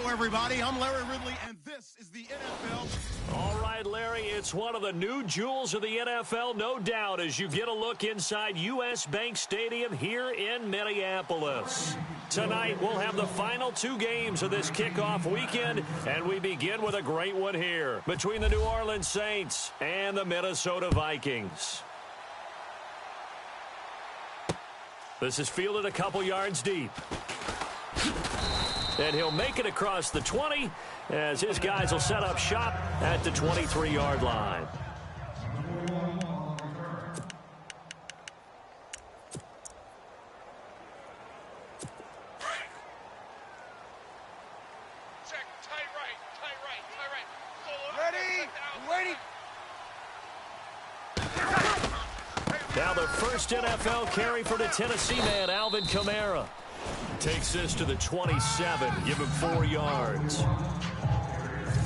Hello, everybody. I'm Larry Ridley, and this is the NFL. All right, Larry, it's one of the new jewels of the NFL, no doubt, as you get a look inside U.S. Bank Stadium here in Minneapolis. Tonight, we'll have the final two games of this kickoff weekend, and we begin with a great one here between the New Orleans Saints and the Minnesota Vikings. This is fielded a couple yards deep. And he'll make it across the 20 as his guys will set up shop at the 23-yard line. Check, tight right. Ready? Waiting. Now the first NFL carry for the Tennessee man, Alvin Kamara. Takes this to the 27. Give him 4 yards.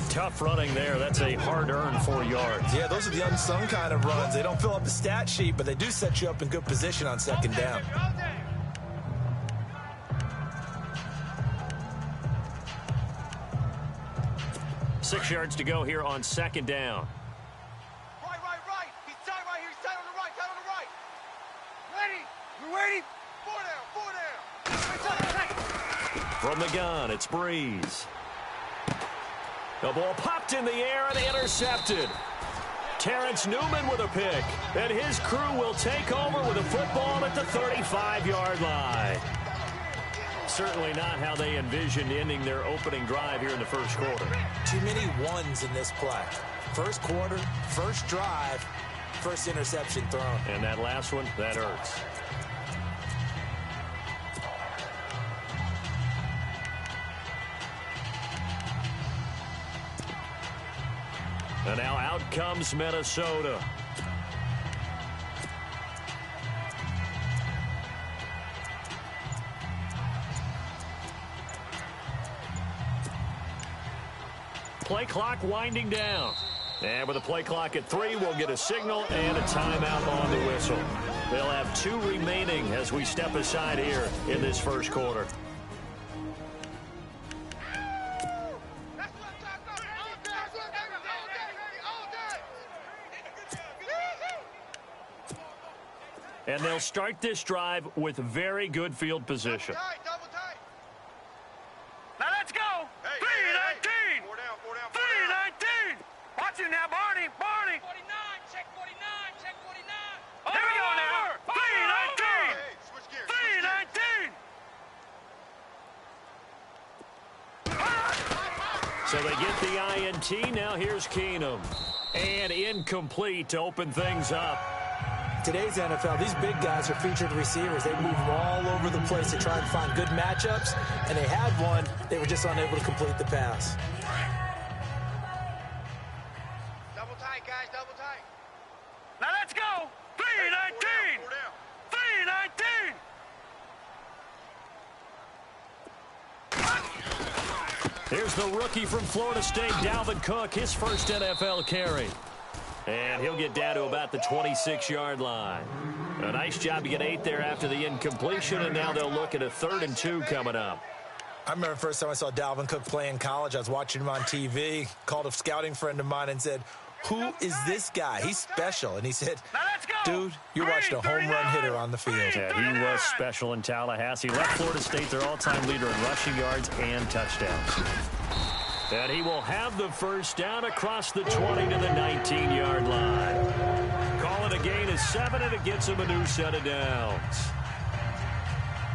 Tough running there. That's a hard-earned 4 yards. Yeah, those are the unsung kind of runs. They don't fill up the stat sheet, but they do set you up in good position on second down. 6 yards to go here on second down. Right. He's tight right here. He's tight on the right. Ready? We're waiting. Four down. From the gun, it's Breeze. The ball popped in the air and intercepted. Terrence Newman with a pick. And his crew will take over with a football at the 35-yard line. Certainly not how they envisioned ending their opening drive here in the first quarter. Too many ones in this play. First quarter, first drive, first interception thrown. And that last one, that hurts. And now out comes Minnesota. Play clock winding down. And with the play clock at 3, we'll get a signal and a timeout on the whistle. They'll have 2 remaining as we step aside here in this first quarter. And they'll start this drive with very good field position. Double tight. Now let's go. Hey, 319. 4 down. 319. Watch it now, Barney. 49. Check 49. Here we go now. 319. Hey, switch gears. 319. So they get the INT. Now here's Keenum. And incomplete to open things up. Today's NFL, these big guys are featured receivers. They move all over the place to try and find good matchups, and they had one. They were just unable to complete the pass. Double tight, guys. Double tight. Now let's go. 319. 4 down. 319. Here's the rookie from Florida State, Dalvin Cook, his first NFL carry. And he'll get down to about the 26-yard line. A nice job to get 8 there after the incompletion, and now they'll look at a 3rd and 2 coming up. I remember the first time I saw Dalvin Cook play in college. I was watching him on TV, called a scouting friend of mine and said, "Who is this guy? He's special." And he said, Now let's go. "Dude, you're watching a home run hitter on the field." Yeah, he was special in Tallahassee. Left Florida State their all-time leader in rushing yards and touchdowns. And he will have the first down across the 20 to the 19-yard line. Call it a gain of 7, and it gets him a new set of downs.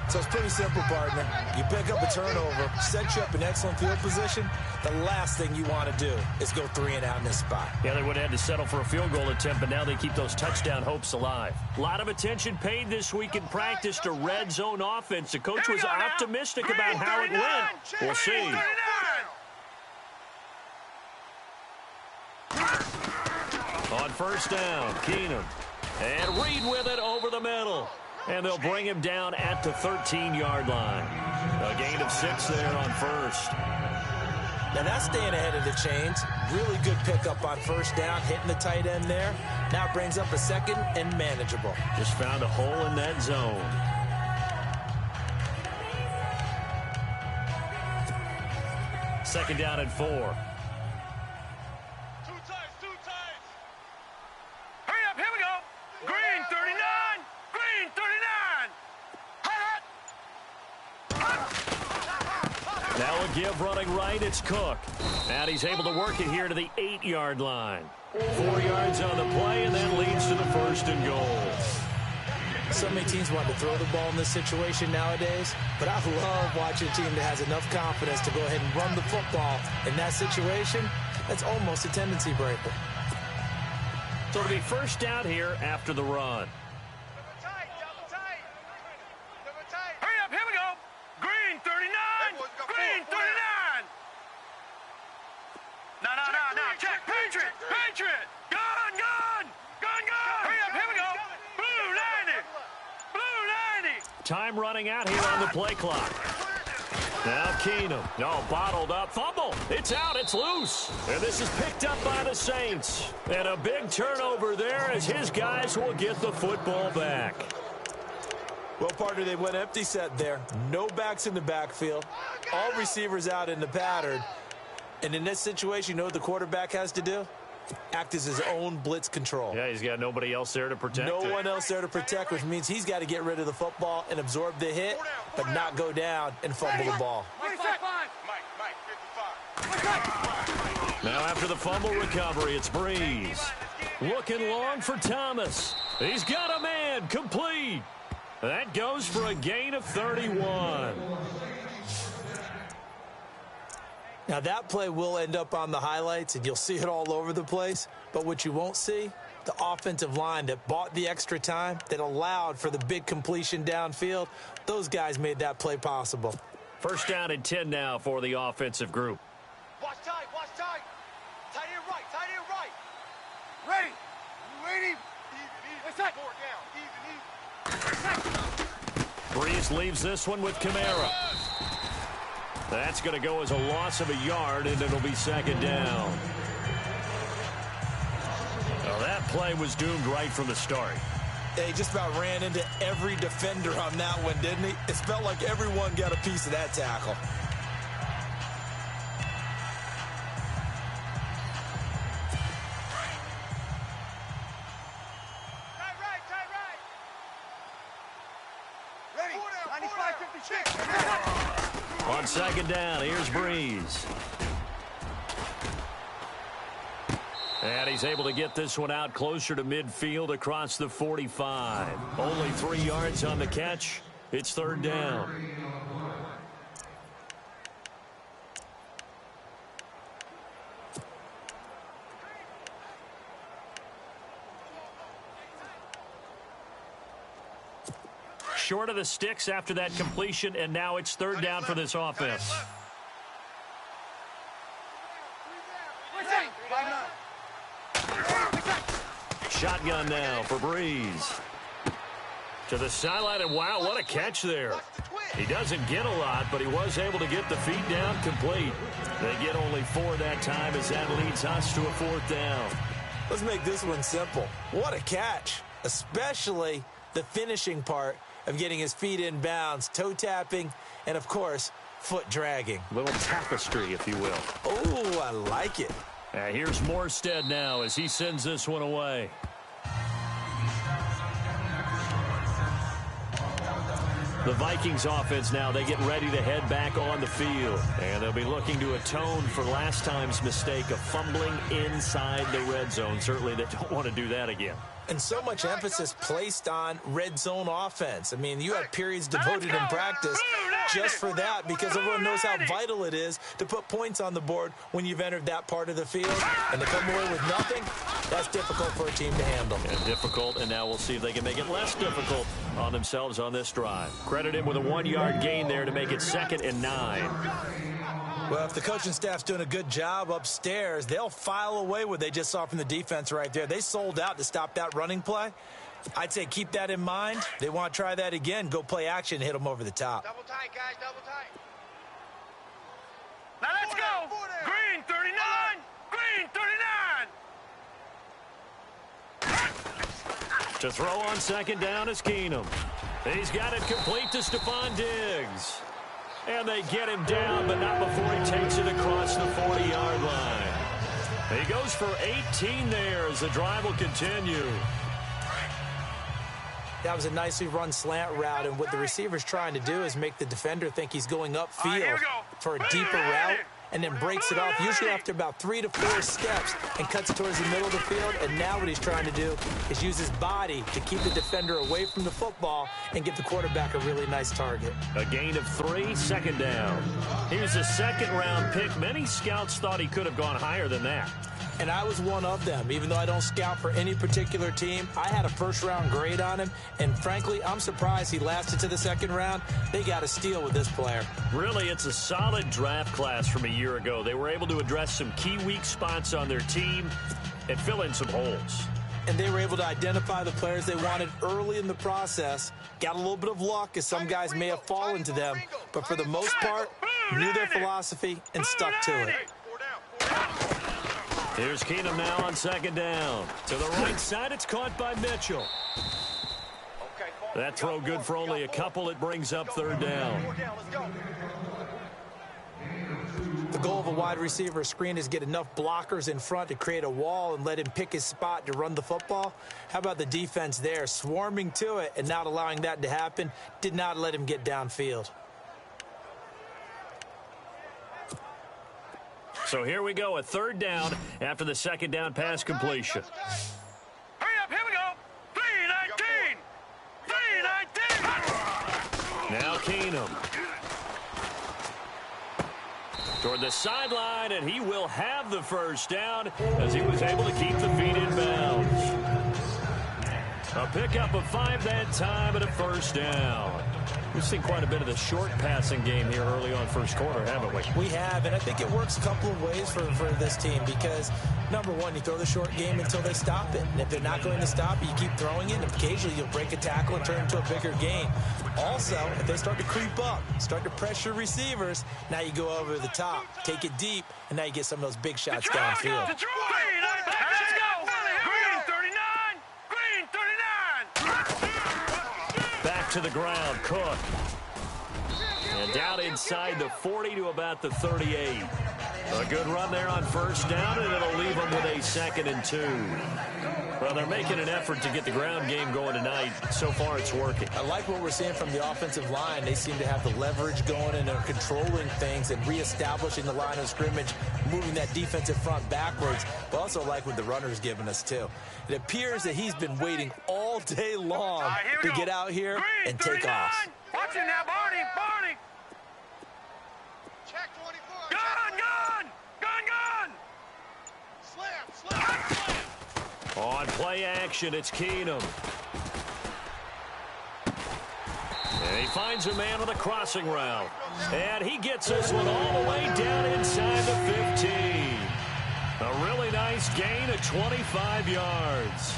So it's pretty simple, partner. You pick up a turnover, set you up in excellent field position. The last thing you want to do is go 3 and out in this spot. Yeah, they would have had to settle for a field goal attempt, but now they keep those touchdown hopes alive. A lot of attention paid this week in practice to red zone offense. The coach was optimistic about how it went. We'll see. On first down, Keenum. And Reed with it over the middle. And they'll bring him down at the 13-yard line. A gain of 6 there on first. Now that's staying ahead of the chains. Really good pickup on first down, hitting the tight end there. Now brings up a 2nd and manageable. Just found a hole in that zone. second down and 4. Two times, two times. Hurry up, here we go. Green 39. Green 39. Now a give running right. It's Cook. And he's able to work it here to the 8-yard line. 4 yards on the play, and that leads to the first and goal. So many teams want to throw the ball in this situation nowadays, but I love watching a team that has enough confidence to go ahead and run the football. In that situation, that's almost a tendency breaker. So it'll be first down here after the run. Double tight, double tight. Double tight. Hurry up, here we go. Green 39. Green 39. No. Check. Patriot. Patriot. Gun. Hurry up, here we go. Blue 90. Blue 90. Time running out here on the play clock. Now Keenum. No, bottled up. Fumble. It's out. It's loose. And this is picked up by the Saints. And a big turnover there as his guys will get the football back. Well, partner, they went empty set there. No backs in the backfield. All receivers out in the pattern. And in this situation, you know what the quarterback has to do? Act as his own blitz control. Yeah, he's got nobody else there to protect No him. one else there to protect, which means he's got to get rid of the football and absorb the hit, but not go down and fumble the ball. Mike, 55. Now after the fumble recovery, it's Breeze. Looking long for Thomas. He's got a man. Complete. That goes for a gain of 31. Now, that play will end up on the highlights, and you'll see it all over the place. But what you won't see, the offensive line that bought the extra time, that allowed for the big completion downfield, those guys made that play possible. First down and 10 now for the offensive group. Watch tight, watch tight. Tight end right, tight end right. Ready. You ready? Even. Four down. Even. Breeze leaves this one with Kamara. That's going to go as a loss of a yard, and it'll be second down. Well, that play was doomed right from the start. He just about ran into every defender on that one, didn't he? It felt like everyone got a piece of that tackle. Tight right. Ready. 95, 56. On second down, here's Breeze. And he's able to get this one out closer to midfield across the 45. Only 3 yards on the catch. It's third down. Short of the sticks after that completion, and now it's third down for this offense. Shotgun now for Breeze. To the sideline, and wow, what a catch there. He doesn't get a lot, but he was able to get the feet down complete. They get only 4 that time as that leads us to a fourth down. Let's make this one simple. What a catch, especially the finishing part of getting his feet in bounds, toe tapping, and of course, foot dragging. A little tapestry, if you will. Oh, I like it. Here's Morstead now as he sends this one away. The Vikings offense now, they get ready to head back on the field. And they'll be looking to atone for last time's mistake of fumbling inside the red zone. Certainly they don't want to do that again. And so much emphasis placed on red zone offense. I mean, you have periods devoted in practice just for that because everyone knows how vital it is to put points on the board when you've entered that part of the field. And to come away with nothing, that's difficult for a team to handle. And difficult, and now we'll see if they can make it less difficult on themselves on this drive. Credit him with a 1-yard gain there to make it 2nd and 9. Well, if the coaching staff's doing a good job upstairs, they'll file away what they just saw from the defense right there. They sold out to stop that running play. I'd say keep that in mind. They want to try that again. Go play action, hit them over the top. Double tight, guys, double tight. Now let's go. Green 39. Green 39. To throw on second down is Keenum. He's got it complete to Stephon Diggs. And they get him down, but not before he takes it across the 40-yard line. He goes for 18 there as the drive will continue. That was a nicely run slant route, and what the receiver's trying to do is make the defender think he's going upfield for a deeper route, and then breaks it off, usually after about 3 to 4 steps, and cuts towards the middle of the field. And now what he's trying to do is use his body to keep the defender away from the football and give the quarterback a really nice target. A gain of 3, second down. Here's a second-round pick. Many scouts thought he could have gone higher than that. And I was one of them. Even though I don't scout for any particular team, I had a first-round grade on him, and frankly, I'm surprised he lasted to the second round. They got a steal with this player. Really, it's a solid draft class from a year ago. They were able to address some key weak spots on their team and fill in some holes. And they were able to identify the players they wanted early in the process. Got a little bit of luck, as some guys may have fallen to them, but for the most part, knew their philosophy and stuck to it. Here's Keenum now on second down. To the right side, it's caught by Mitchell. That throw good for only a couple. It brings up third down. The goal of a wide receiver screen is get enough blockers in front to create a wall and let him pick his spot to run the football. How about the defense there, swarming to it and not allowing that to happen? Did not let him get downfield. So here we go, a third down after the second down pass completion. Hurry up, here we go. 3-19. Now Keenum. Toward the sideline, and he will have the first down as he was able to keep the feet in bounds. A pickup of 5 that time and a first down. We've seen quite a bit of the short passing game here early on first quarter, haven't we? We have, and I think it works a couple of ways for this team because, number one, you throw the short game until they stop it. And if they're not going to stop it, you keep throwing it, and occasionally you'll break a tackle and turn it into a bigger gain. Also, if they start to creep up, start to pressure receivers, now you go over the top, take it deep, and now you get some of those big shots downfield. Let's go. Green 39. Green 39. Back to the ground, Cook. And down inside the 40 to about the 38. A good run there on first down, and it'll leave them with a 2nd and 2. Well, they're making an effort to get the ground game going tonight. So far, it's working. I like what we're seeing from the offensive line. They seem to have the leverage going, and they're controlling things and reestablishing the line of scrimmage, moving that defensive front backwards. But also like what the runner's giving us, too. It appears that he's been waiting all day long to get out here and take off. Watch it now, Barney. Barney. Check 24. Gun. Slam. On play action, it's Keenum. And he finds a man on the crossing route. And he gets this one all the way down inside the 15. A really nice gain of 25 yards.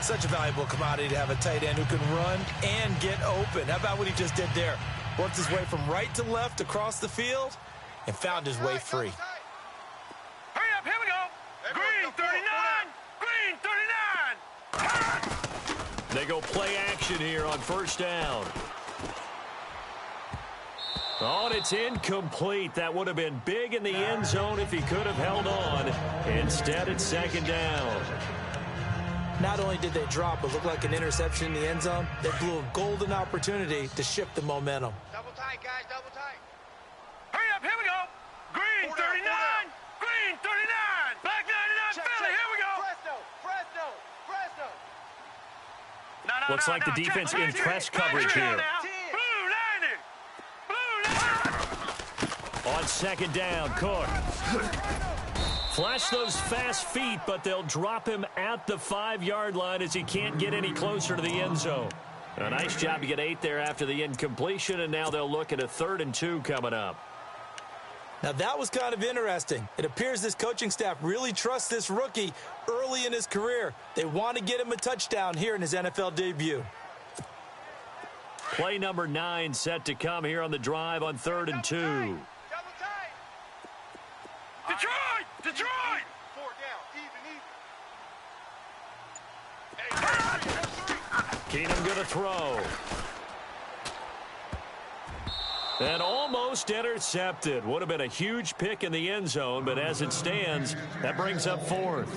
Such a valuable commodity to have a tight end who can run and get open. How about what he just did there? Worked his way from right to left across the field and found his way free. Hurry up, here we go. Green 39. Green 39. They go play action here on first down. Oh, and it's incomplete. That would have been big in the end zone if he could have held on. Instead, it's second down. Not only did they drop what looked like an interception in the end zone, they blew a golden opportunity to shift the momentum. Double tight, guys. Double tight. Hurry up, here we go. Green 39. Green 39. Back 99 Philly, here we go. Fresno. Looks like the defense in press coverage here. Blue 90. On second down, Cook. Flash those fast feet, but they'll drop him at the 5-yard line as he can't get any closer to the end zone. A nice job to get 8 there after the incompletion, and now they'll look at a 3rd and 2 coming up. Now that was kind of interesting. It appears this coaching staff really trusts this rookie early in his career. They want to get him a touchdown here in his NFL debut. Play number 9 set to come here on the drive on 3rd and 2. Double tight. Detroit. 4 down. Even. Keenum going to throw. And almost intercepted. Would have been a huge pick in the end zone, but as it stands, that brings up 4th.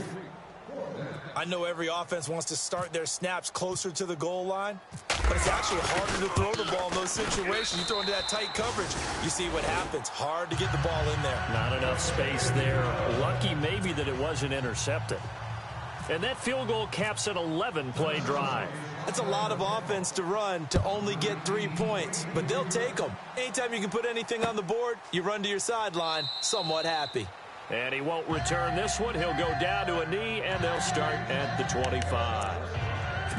I know every offense wants to start their snaps closer to the goal line, but it's actually harder to throw the ball in those situations. You throw into that tight coverage, you see what happens. Hard to get the ball in there. Not enough space there. Lucky maybe that it wasn't intercepted. And that field goal caps an 11-play drive. That's a lot of offense to run to only get 3 points, but they'll take them. Anytime you can put anything on the board, you run to your sideline somewhat happy. And he won't return this one. He'll go down to a knee, and they'll start at the 25.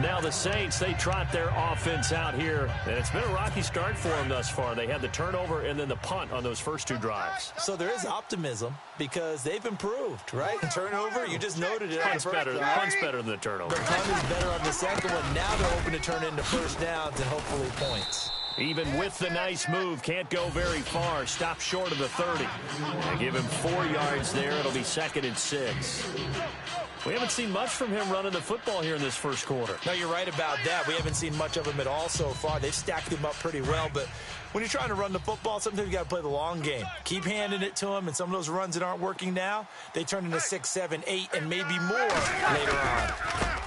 Now the Saints, they trot their offense out here, and it's been a rocky start for them thus far. They had the turnover and then the punt on those first 2 drives. So there is optimism because they've improved, right? And turnover, you just noted it. Punt's better than the turnover. The punt is better on the second one. Now they're hoping to turn into first downs and hopefully points. Even with the nice move, can't go very far. Stop short of the 30. They give him 4 yards there. It'll be 2nd and 6. We haven't seen much from him running the football here in this first quarter. No, you're right about that. We haven't seen much of him at all so far. They've stacked him up pretty well, but when you're trying to run the football, sometimes you got to play the long game. Keep handing it to him, and some of those runs that aren't working now, they turn into 6, 7, 8, and maybe more later on.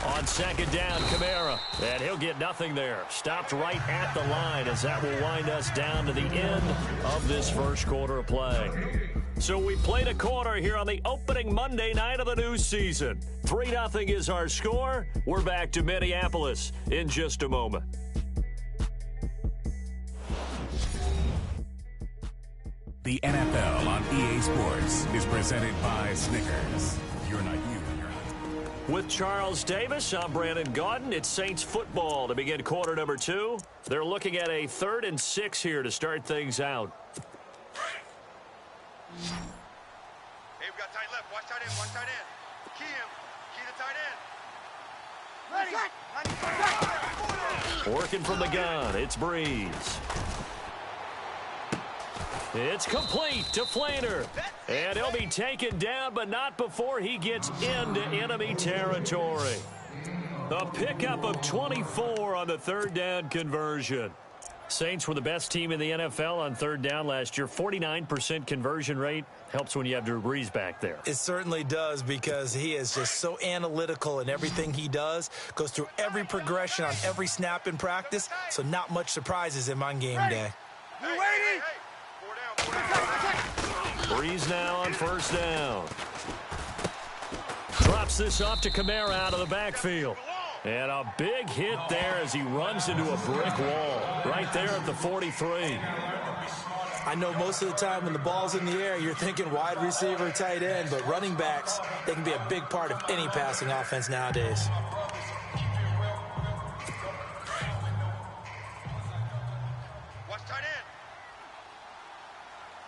On 2nd down, Kamara. And he'll get nothing there. Stopped right at the line as that will wind us down to the end of this first quarter of play. So we played a quarter here on the opening Monday night of the new season. 3-0 is our score. We're back to Minneapolis in just a moment. The NFL on EA Sports is presented by Snickers. You're not you. With Charles Davis, I'm Brandon Gaudin. It's Saints football to begin quarter number 2. They're looking at a 3rd and 6 here to start things out. Hey, we got tight left. Watch tight end. Watch tight end. Key him. Key the tight end. Ready. Working from the gun. It's Breeze. It's complete to Flainer. And he'll be taken down, but not before he gets into enemy territory. A pickup of 24 on the 3rd down conversion. Saints were the best team in the NFL on 3rd down last year. 49% conversion rate. Helps when you have Drew Brees back there. It certainly does because he is just so analytical in everything he does. Goes through every progression on every snap in practice, so not much surprises him on game day. You ready? Breeze now on 1st down. Drops this off to Kamara out of the backfield. And a big hit there as he runs into a brick wall right there at the 43. I know most of the time when the ball's in the air, you're thinking wide receiver, tight end, but running backs, they can be a big part of any passing offense nowadays. Watch tight end.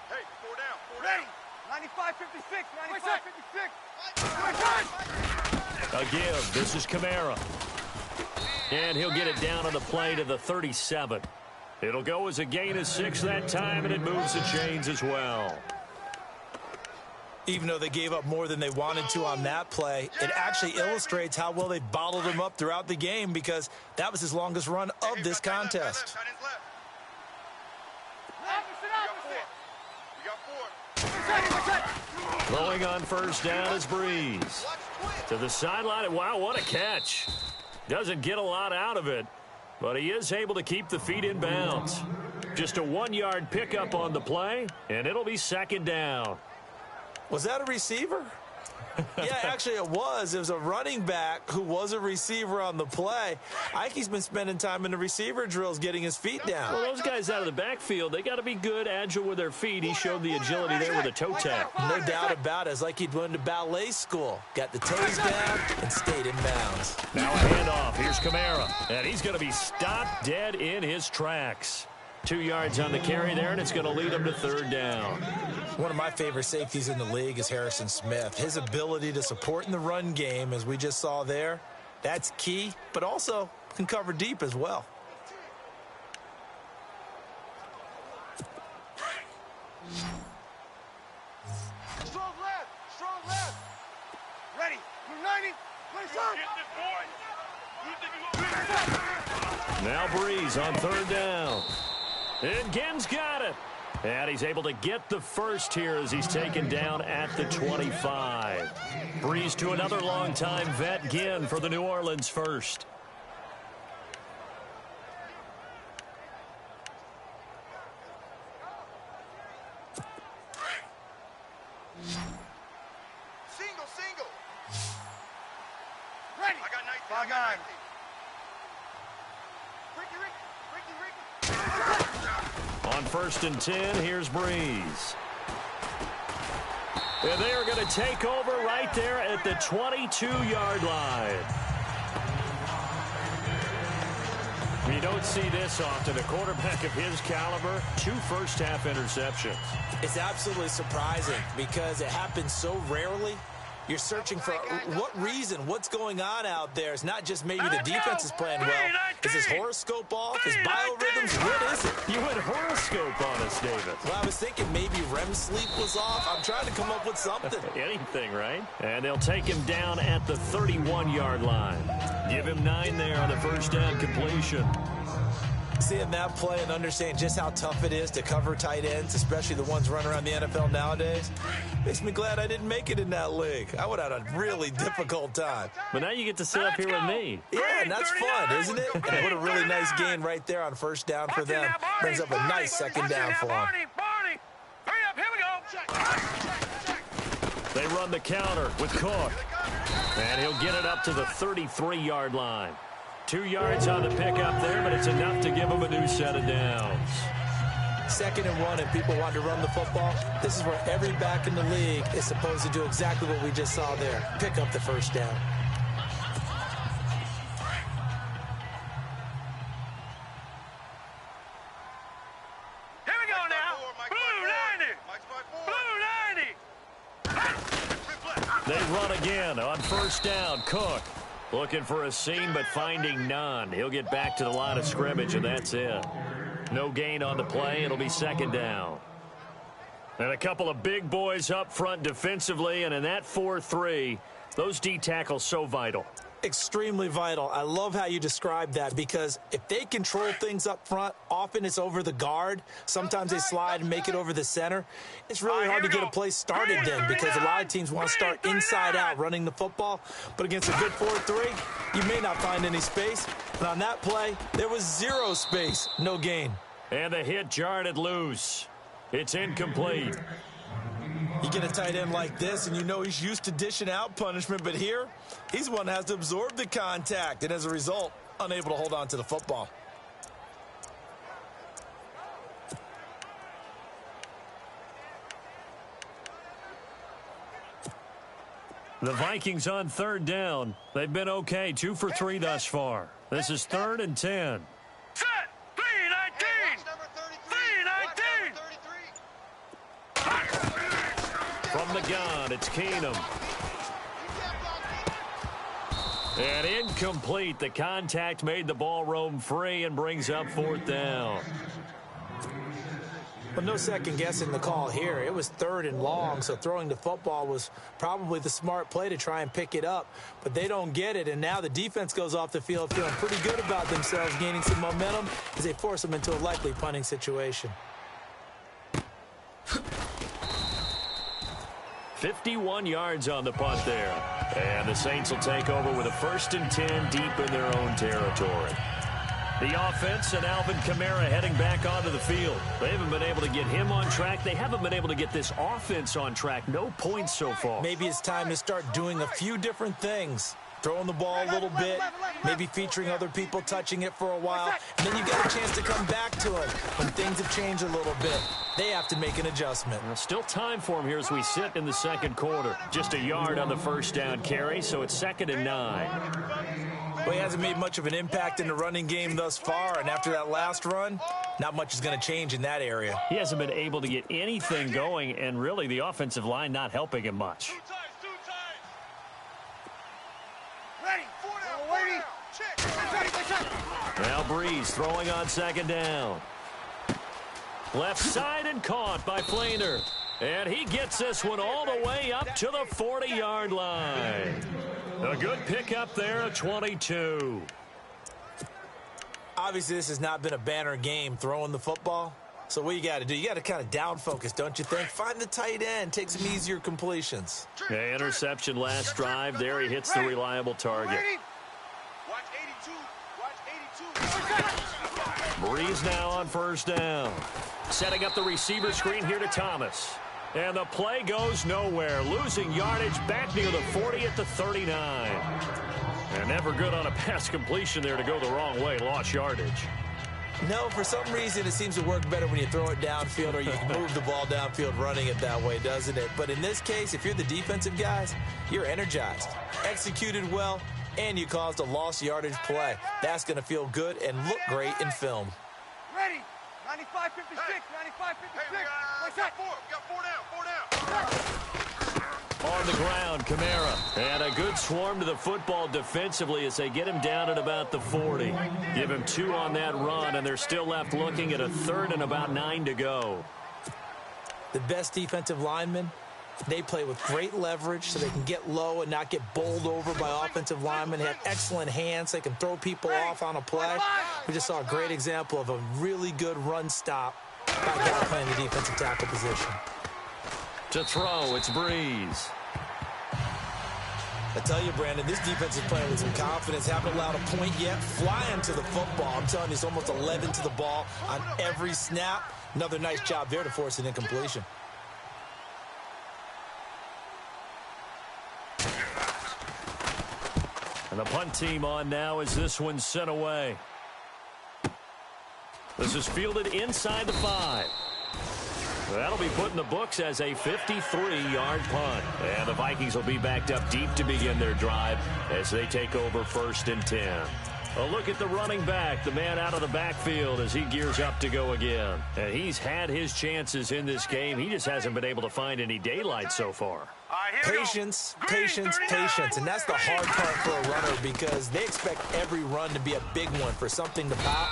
Hey, 4 down. 4 down. 95-56. 95-56. A give. This is Kamara. And he'll get it down on the play to the 37. It'll go as a gain of 6 that time, and it moves the chains as well. Even though they gave up more than they wanted to on that play, it actually illustrates how well they bottled him up throughout the game because that was his longest run of this contest. Throwing on 1st down is Breeze. To the sideline, and wow, what a catch. Doesn't get a lot out of it, but he is able to keep the feet in bounds. Just a 1-yard pickup on the play, and it'll be 2nd down. Was that a receiver? Yeah, actually it was. It was a running back who was a receiver on the play. I think he's been spending time in the receiver drills getting his feet down. Well, those guys out of the backfield, they got to be good, agile with their feet. He showed the agility there with a toe tap. No doubt about it. It's like he'd went to ballet school. Got the toes down and stayed in bounds. Now a handoff. Here's Kamara. And he's going to be stopped dead in his tracks. 2 yards on the carry there, and it's going to lead him to 3rd down. One of my favorite safeties in the league is Harrison Smith. His ability to support in the run game, as we just saw there, that's key, but also can cover deep as well. Strong left. Ready. 90. 20 Now Breeze on 3rd down. And Ginn's got it. And he's able to get the first here as he's taken down at the 25. Breeze to another longtime vet, Ginn, for the New Orleans first. Single. Ready. I got 19. Ricky. On 1st and 10, here's Breeze. And they are going to take over right there at the 22-yard line. We don't see this often. A quarterback of his caliber, 2 first-half interceptions. It's absolutely surprising because it happens so rarely. You're searching for what reason, what's going on out there. It's not just maybe the defense is playing well. Is his horoscope off? His biorhythms? What is it? You went horoscope on us, David. Well, I was thinking maybe REM sleep was off. I'm trying to come up with something. Anything, right? And they'll take him down at the 31-yard line. Give him 9 there on the first down completion. Seeing that play and understanding just how tough it is to cover tight ends, especially the ones running around the NFL nowadays, makes me glad I didn't make it in that league. I would have had a really difficult time. But now you get to sit up here with me. Yeah, and that's fun, isn't it? And what a really nice gain right there on first down for them. Brings up a nice second down for them. Hurry up, here we go. They run the counter with Cook. And he'll get it up to the 33-yard line. 2 yards on the pickup there, but it's enough to give him a new set of downs. 2nd and 1, and people want to run the football. This is where every back in the league is supposed to do exactly what we just saw there. Pick up the first down. Here we go now. Blue 90. They run again on first down. Cook looking for a seam, but finding none. He'll get back to the line of scrimmage, and that's it. No gain on the play. It'll be 2nd down. And a couple of big boys up front defensively, and in that 4-3, those D tackles so vital. Extremely vital. I love how you describe that because if they control things up front, often it's over the guard. Sometimes they slide and make it over the center. It's really hard to get a play started then because a lot of teams want to start inside out running the football. But against a good 4-3, you may not find any space. And on that play, there was 0 space, no gain. And the hit jarred it loose. It's incomplete. You get a tight end like this, and you know he's used to dishing out punishment, but here, he's one that has to absorb the contact, and as a result, unable to hold on to the football. The Vikings on 3rd down. They've been okay, 2 for 3 thus far. This is 3rd and 10. Set. 319. 319. From the gun, it's Keenum. And incomplete. The contact made the ball roam free and brings up 4th down. But no second guessing the call here. It was 3rd and long, so throwing the football was probably the smart play to try and pick it up. But they don't get it, and now the defense goes off the field feeling pretty good about themselves, gaining some momentum as they force them into a likely punting situation. 51 yards on the punt there. And the Saints will take over with a 1st and 10 deep in their own territory. The offense and Alvin Kamara heading back onto the field. They haven't been able to get him on track. They haven't been able to get this offense on track. No points so far. Maybe it's time to start doing a few different things. Throwing the ball a little bit, maybe featuring other people touching it for a while, and then you get a chance to come back to it when things have changed a little bit. They have to make an adjustment. Well, still time for him here as we sit in the 2nd quarter. Just a yard on the first down carry, so it's 2nd and 9. Well, he hasn't made much of an impact in the running game thus far, and after that last run, not much is going to change in that area. He hasn't been able to get anything going, and really the offensive line not helping him much. Now Breeze throwing on 2nd down. Left side and caught by Fleener. And he gets this one all the way up to the 40-yard line. A good pickup there at 22. Obviously, this has not been a banner game throwing the football. So what you got to do, you got to kind of down focus, don't you think? Find the tight end, take some easier completions. Yeah, interception last drive. There he hits the reliable target. Watch 82. Breeze now on first down. Setting up the receiver screen here to Thomas. And the play goes nowhere. Losing yardage back near the 40 at the 39. And never good on a pass completion there to go the wrong way. Lost yardage. No, for some reason, it seems to work better when you throw it downfield or you can move the ball downfield running it that way, doesn't it? But in this case, if you're the defensive guys, you're energized, executed well, and you caused a lost yardage play. That's going to feel good and look great in film. Ready. 95-56. 95-56. What's that? We got four down. On the ground, Kamara. And a good swarm to the football defensively as they get him down at about the 40. Give him 2 on that run, and they're still left looking at a 3rd and about 9 to go. The best defensive linemen, they play with great leverage so they can get low and not get bowled over by offensive linemen. They have excellent hands. They can throw people off on a play. We just saw a great example of a really good run stop by a guy playing the defensive tackle position. To throw, it's Breeze. I tell you, Brandon, this defense is playing with some confidence. Haven't allowed a point yet. Flying to the football. I'm telling you, it's almost 11 to the ball on every snap. Another nice job there to force an incompletion. And the punt team on now as this one's sent away. This is fielded inside the 5. That'll be put in the books as a 53-yard punt. And the Vikings will be backed up deep to begin their drive as they take over 1st and 10. A look at the running back, the man out of the backfield as he gears up to go again. And he's had his chances in this game. He just hasn't been able to find any daylight so far. Patience, patience, patience. And that's the hard part for a runner because they expect every run to be a big one for something to pop.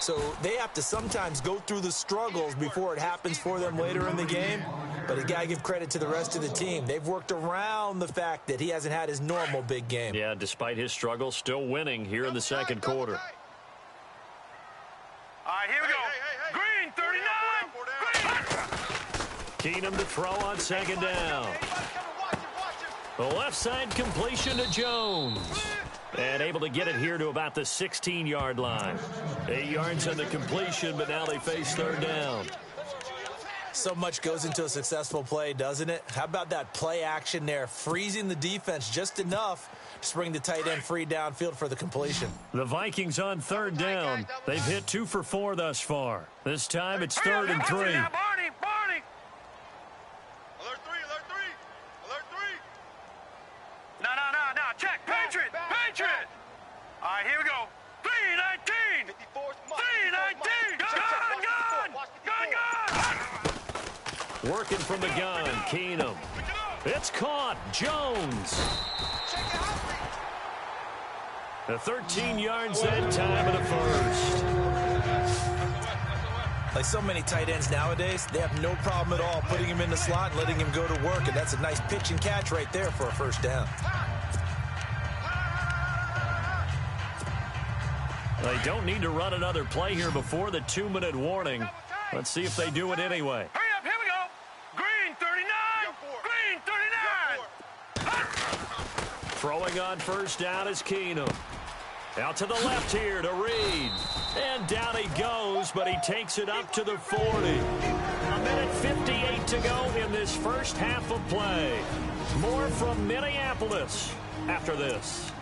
So they have to sometimes go through the struggles before it happens for them later in the game. But you got to give credit to the rest of the team. They've worked around the fact that he hasn't had his normal big game. Yeah, despite his struggles, still winning here in the second quarter. All right, here we go. Green, 39. Keenum to throw on 2nd down. The left side completion to Jones. And able to get it here to about the 16-yard line. 8 yards on the completion, but now they face 3rd down. So much goes into a successful play, doesn't it? How about that play action there, freezing the defense just enough to bring the tight end free downfield for the completion. The Vikings on 3rd down. They've hit 2 for 4 thus far. This time it's 3rd and 3. Barney. Alert 3. No. Check. Patriot. All right, here we go. 3-19. 3-19. Gun. Working from the gun, Keenum. It's caught. Jones. The 13 yards that time of the 1st. Like so many tight ends nowadays, they have no problem at all putting him in the slot and letting him go to work. And that's a nice pitch and catch right there for a 1st down. They don't need to run another play here before the 2-minute warning. Let's see if they do it anyway. Hurry up, here we go. Green, 39. Throwing on 1st down is Keenum. Out to the left here to Reed. And down he goes, but he takes it up to the 40. 1:58 to go in this first half of play. More from Minneapolis after this.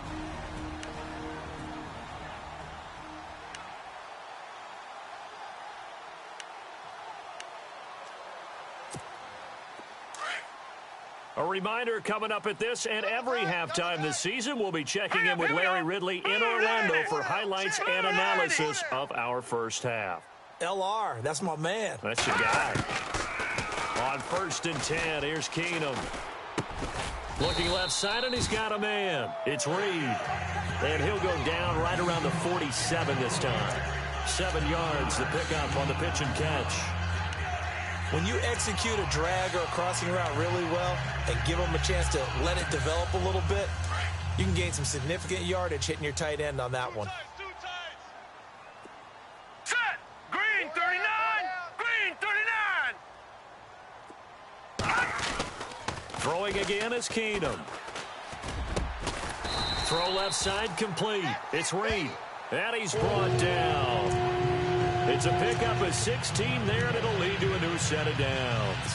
A reminder coming up at this and every halftime this season, we'll be checking in with Larry Ridley in Orlando for highlights and analysis of our first half. LR, that's my man. That's your guy. On 1st and 10, here's Keenum. Looking left side, and he's got a man. It's Reed. And he'll go down right around the 47 this time. 7 yards, the pickup on the pitch and catch. When you execute a drag or a crossing route really well and give them a chance to let it develop a little bit, you can gain some significant yardage hitting your tight end on that one. Throwing again is Keenum. Throw left side complete. It's Reed. And he's brought down. It's a pickup of 16 there, and it'll lead to a new set of downs.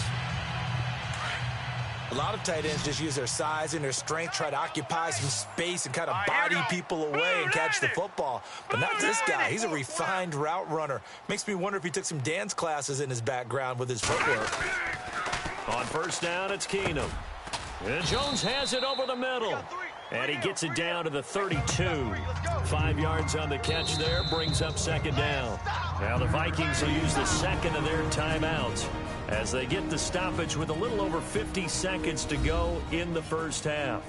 A lot of tight ends just use their size and their strength, try to occupy some space and kind of body people away and catch the football. But not this guy. He's a refined route runner. Makes me wonder if he took some dance classes in his background with his footwork. On first down, it's Keenum. And Jones has it over the middle. And he gets it down to the 32. 5 yards on the catch there, brings up second down. Now the Vikings will use the second of their timeouts as they get the stoppage with a little over 50 seconds to go in the first half.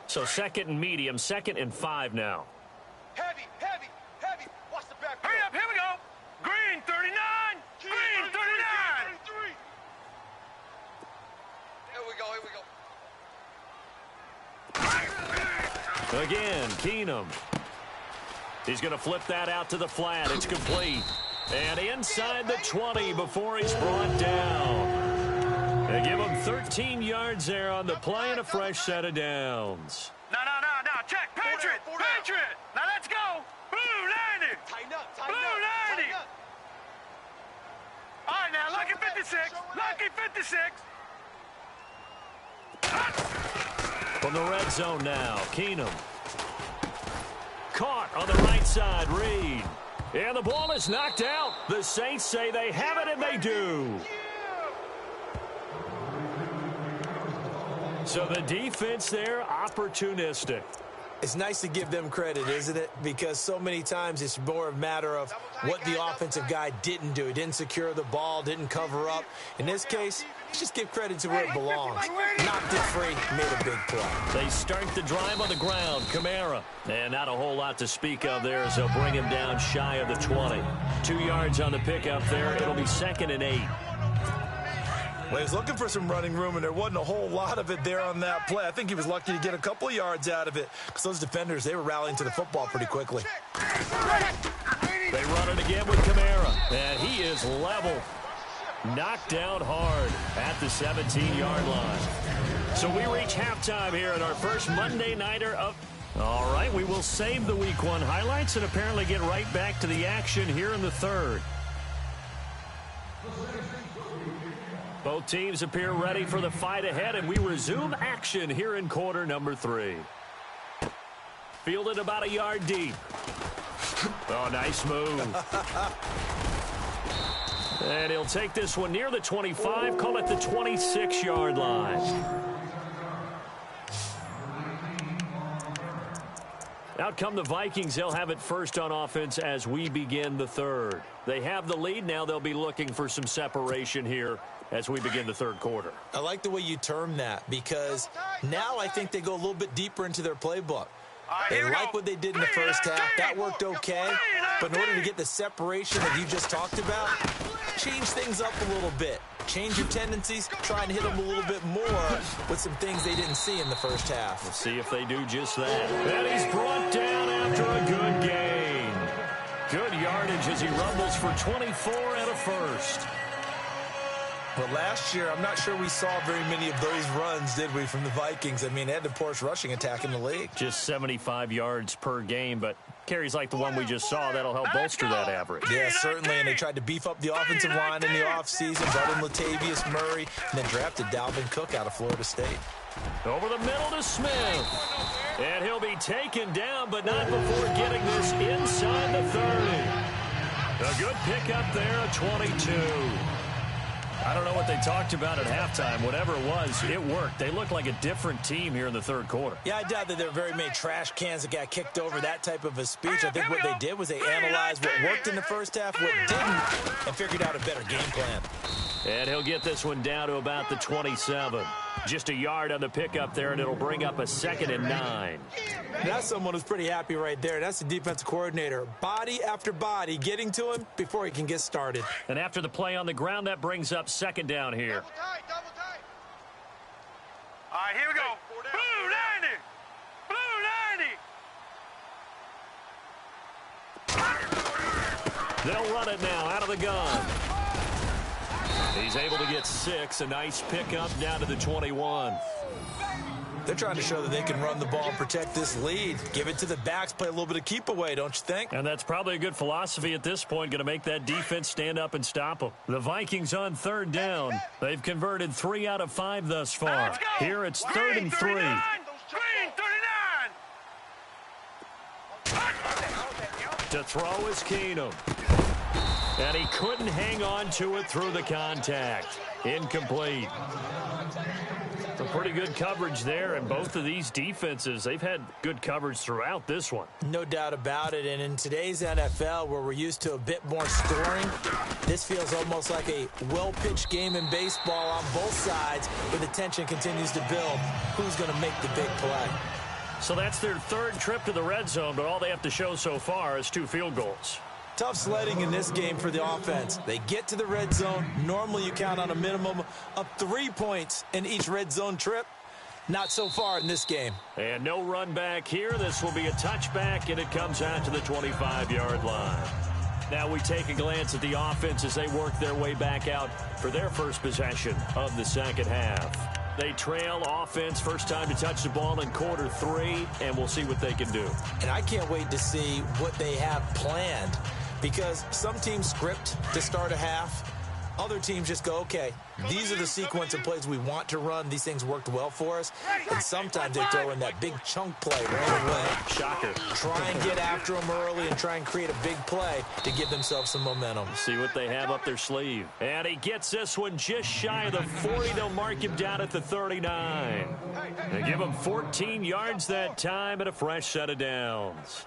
So second and medium, 2nd and 5 now. Heavy, heavy, heavy. Watch the back. Hurry up, here we go. Green 39. Green 39. Here we go, here we go. Again, Keenum. He's going to flip that out to the flat. It's complete. And inside the 20 before he's brought down. They give him 13 yards there on the play and a fresh set of downs. No. Check. Patriot. Patriot. Now let's go. Blue 90. Tighten up, Blue 90. All right, now, lucky 56. Lucky 56. From the red zone now, Keenum. Caught on the right side, Reed. And the ball is knocked out. The Saints say they have it, and they do. So the defense there, opportunistic. It's nice to give them credit, isn't it? Because so many times it's more a matter of what the offensive guy didn't do. He didn't secure the ball, didn't cover up. In this case, let's just give credit to where it belongs. Knocked it free, made a big play. They start the drive on the ground. Kamara. And not a whole lot to speak of there as they'll bring him down shy of the 20. 2 yards on the pickup there. It'll be 2nd and 8. Well, he was looking for some running room, and there wasn't a whole lot of it there on that play. I think he was lucky to get a couple of yards out of it because those defenders, they were rallying to the football pretty quickly. They run it again with Kamara, and he is level. Knocked down hard at the 17-yard line. So we reach halftime here in our first Monday Nighter of... All right, we will save the Week 1 highlights and apparently get right back to the action here in the third. Both teams appear ready for the fight ahead, and we resume action here in quarter number 3. Fielded about a yard deep. Oh, nice move. And he'll take this one near the 25, call it the 26-yard line. Out come the Vikings. They'll have it first on offense as we begin the third. They have the lead. Now they'll be looking for some separation here as we begin the third quarter. I like the way you term that because now I think they go a little bit deeper into their playbook. They like what they did in the first half. That worked okay. But in order to get the separation that you just talked about, change things up a little bit. Change your tendencies. Try and hit them a little bit more with some things they didn't see in the first half. We'll see if they do just that. And he's brought down after a good gain. Good yardage as he rumbles for 24 and a first. Well, last year, I'm not sure we saw very many of those runs, did we, from the Vikings? I mean, they had the poorest rushing attack in the league. Just 75 yards per game, but carries like the one we just saw, that'll help bolster that average. Yeah, certainly, and they tried to beef up the offensive line in the offseason, brought in Latavius Murray, and then drafted Dalvin Cook out of Florida State. Over the middle to Smith. And he'll be taken down, but not before getting this inside the 30. A good pickup there, a 22. I don't know what they talked about at halftime. Whatever it was, it worked. They look like a different team here in the third quarter. Yeah, I doubt that there were very many trash cans that got kicked over, that type of a speech. I think what they did was they analyzed what worked in the first half, what didn't, and figured out a better game plan. And he'll get this one down to about the 27. Just a yard on the pickup there, and it'll bring up a 2nd and 9. That's someone who's pretty happy right there. That's the defensive coordinator. Body after body getting to him before he can get started. And after the play on the ground, that brings up 2nd down here. Double tight, double tight. All right, here we go. Blue They'll run it now out of the gun. He's able to get 6. A nice pickup down to the 21. They're trying to show that they can run the ball and protect this lead. Give it to the backs, play a little bit of keep away, don't you think? And that's probably a good philosophy at this point, going to make that defense stand up and stop them. The Vikings on 3rd down. They've converted 3 out of 5 thus far. Here it's 3rd and 3. Green 39. To throw is Keenum. And he couldn't hang on to it through the contact. Incomplete. Some pretty good coverage there, and both of these defenses, they've had good coverage throughout this one. No doubt about it, and in today's NFL, where we're used to a bit more scoring, this feels almost like a well-pitched game in baseball on both sides, where the tension continues to build. Who's going to make the big play? So that's their 3rd trip to the red zone, but all they have to show so far is 2 field goals. Tough sledding in this game for the offense. They get to the red zone. Normally you count on a minimum of 3 points in each red zone trip. Not so far in this game. And no run back here. This will be a touchback, and it comes out to the 25-yard line. Now we take a glance at the offense as they work their way back out for their first possession of the second half. They trail offense, first time to touch the ball in quarter 3, and we'll see what they can do. And I can't wait to see what they have planned, because some teams script to start a half. Other teams just go, okay, these are the sequence of plays we want to run. These things worked well for us. And sometimes they throw in that big chunk play right away. Shocker. Try and get after them early and try and create a big play to give themselves some momentum. See what they have up their sleeve. And he gets this one just shy of the 40. They'll mark him down at the 39. They give him 14 yards that time and a fresh set of downs.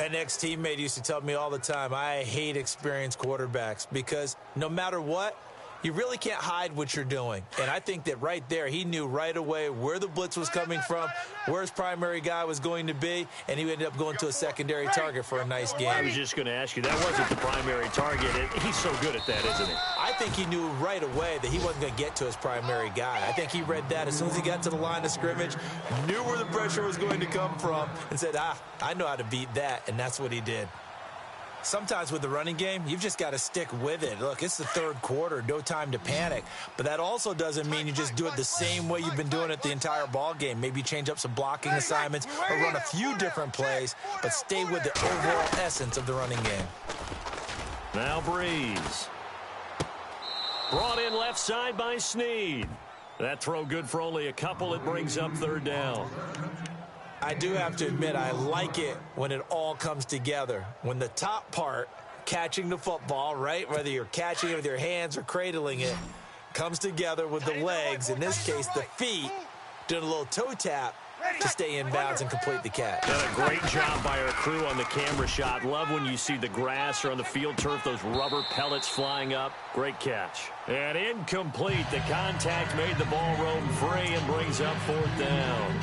An ex-teammate used to tell me all the time, I hate experienced quarterbacks because no matter what, you really can't hide what you're doing. And I think that right there, he knew right away where the blitz was coming from, where his primary guy was going to be, and he ended up going to a secondary target for a nice game. I was just going to ask you, that wasn't the primary target. He's so good at that, isn't he? I think he knew right away that he wasn't going to get to his primary guy. I think he read that as soon as he got to the line of scrimmage, knew where the pressure was going to come from, and said, I know how to beat that, and that's what he did. Sometimes with the running game, you've just got to stick with it. Look, it's the 3rd quarter, no time to panic. But that also doesn't mean you just do it the same way you've been doing it the entire ball game. Maybe change up some blocking assignments or run a few different plays, but stay with the overall essence of the running game. Now Breeze. Brought in left side by Snead. That throw good for only a couple. It brings up 3rd down. I do have to admit, I like it when it all comes together. When the top part, catching the football, right, whether you're catching it with your hands or cradling it, comes together with the legs, in this case the feet, doing a little toe tap to stay in bounds and complete the catch. Done a great job by our crew on the camera shot. Love when you see the grass or on the field turf, those rubber pellets flying up. Great catch. And incomplete. The contact made the ball roam free and brings up 4th down.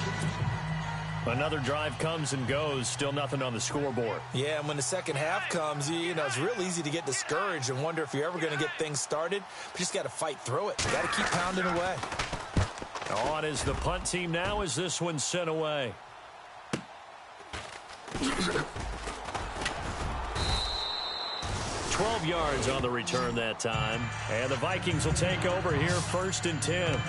Another drive comes and goes, still nothing on the scoreboard. Yeah, and when the second half comes, you know, it's real easy to get discouraged and wonder if you're ever going to get things started. But you just got to fight through it. You got to keep pounding away. On is the punt team now as this one's sent away. 12 yards on the return that time. And the Vikings will take over here 1st and 10.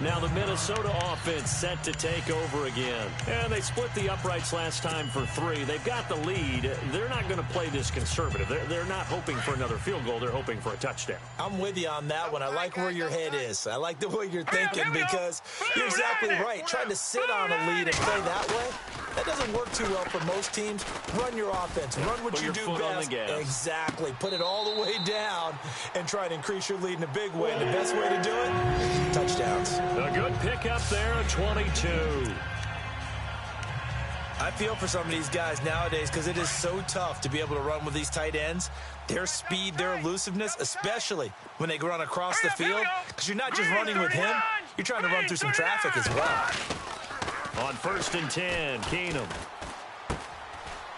Now the Minnesota offense set to take over again. And they split the uprights last time for 3. They've got the lead. They're not going to play this conservative. They're not hoping for another field goal. They're hoping for a touchdown. I'm with you on that one. I like where your head is. I like the way you're thinking because you're exactly right. Trying to sit on a lead and play that way, that doesn't work too well for most teams. Run your offense. Run what you do best. Exactly. Put it all the way down and try to increase your lead in a big way. And the best way to do it, touchdowns. A good pickup there at 22. I feel for some of these guys nowadays because it is so tough to be able to run with these tight ends. Their speed, their elusiveness, especially when they run across the field. Because you're not just running with him, you're trying to run through some traffic as well. On 1st and 10, Keenum.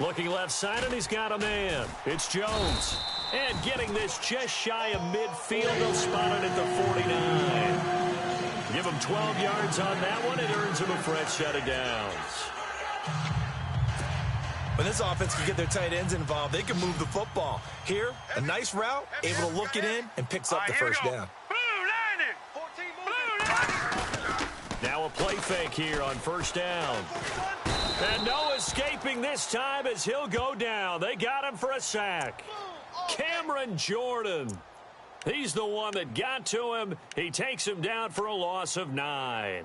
Looking left side, and he's got a man. It's Jones. And getting this just shy of midfield. They'll spot it at the 49. Give him 12 yards on that one. It earns him a fresh set of downs. When this offense can get their tight ends involved, they can move the football. Here, a nice route, able to look it in, and picks up the first down. Now a play fake here on first down. And no escaping this time as he'll go down. They got him for a sack. Cameron Jordan. He's the one that got to him. He takes him down for a loss of 9.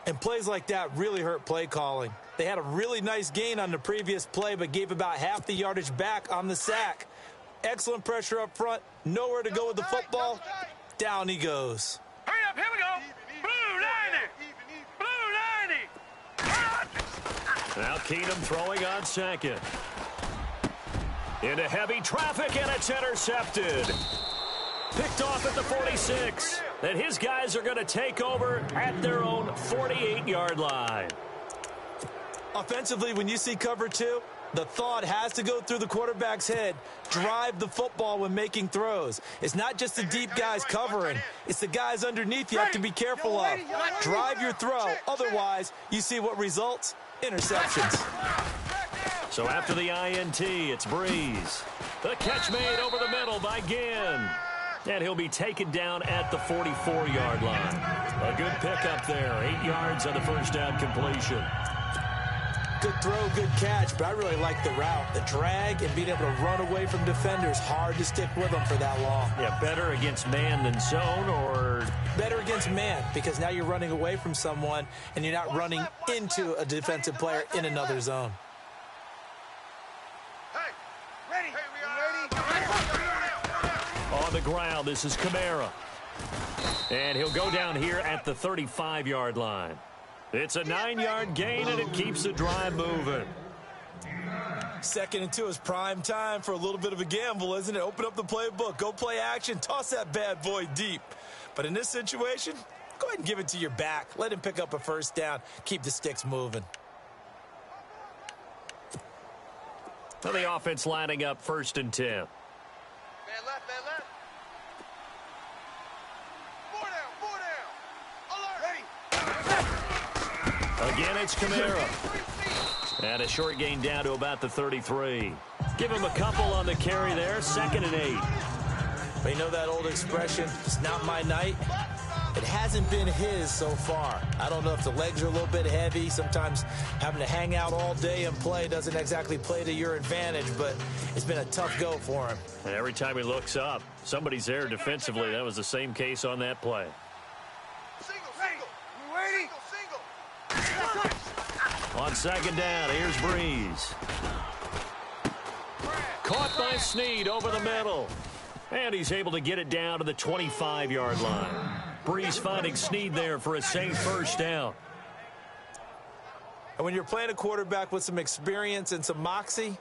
And plays like that really hurt play calling. They had a really nice gain on the previous play, but gave about half the yardage back on the sack. Excellent pressure up front. Nowhere to go with the football. Down he goes. Hurry up, here we go. Blue 90. Blue 90. Now Keenum throwing on second. Into heavy traffic, and it's intercepted. Picked off at the 46. And his guys are going to take over at their own 48-yard line. Offensively, when you see cover 2, the thought has to go through the quarterback's head. Drive the football when making throws. It's not just the deep guys covering. It's the guys underneath you have to be careful of. Drive your throw. Otherwise, you see what results? Interceptions. So after the INT, it's Breeze. The catch made over the middle by Ginn. And he'll be taken down at the 44-yard line. A good pickup there. 8 yards on the first down completion. Good throw, good catch, but I really like the route. The drag and being able to run away from defenders. Hard to stick with them for that long. Yeah, better against man than zone, or? Better against man, because now you're running away from someone and you're not running into a defensive player in another zone. On the ground, this is Kamara. And he'll go down here at the 35-yard line. It's a 9-yard gain, and it keeps the drive moving. 2nd and 2 is prime time for a little bit of a gamble, isn't it? Open up the playbook, go play action, toss that bad boy deep. But in this situation, go ahead and give it to your back. Let him pick up a first down. Keep the sticks moving. Well, the offense lining up 1st and 10. Man left, man left. 4 down. Alert. Ready. Again, it's Kamara. And a short gain down to about the 33. Give him a couple on the carry there. 2nd and 8. But you know that old expression, it's not my night? It hasn't been his so far. I don't know if the legs are a little bit heavy. Sometimes having to hang out all day and play doesn't exactly play to your advantage, but it's been a tough go for him. And every time he looks up, somebody's there defensively. That was the same case on that play. Single, single. Single. On 2nd down, here's Breeze. Caught by Snead over the middle. And he's able to get it down to the 25-yard line. Breeze finding Snead there for a safe first down. And when you're playing a quarterback with some experience and some moxie,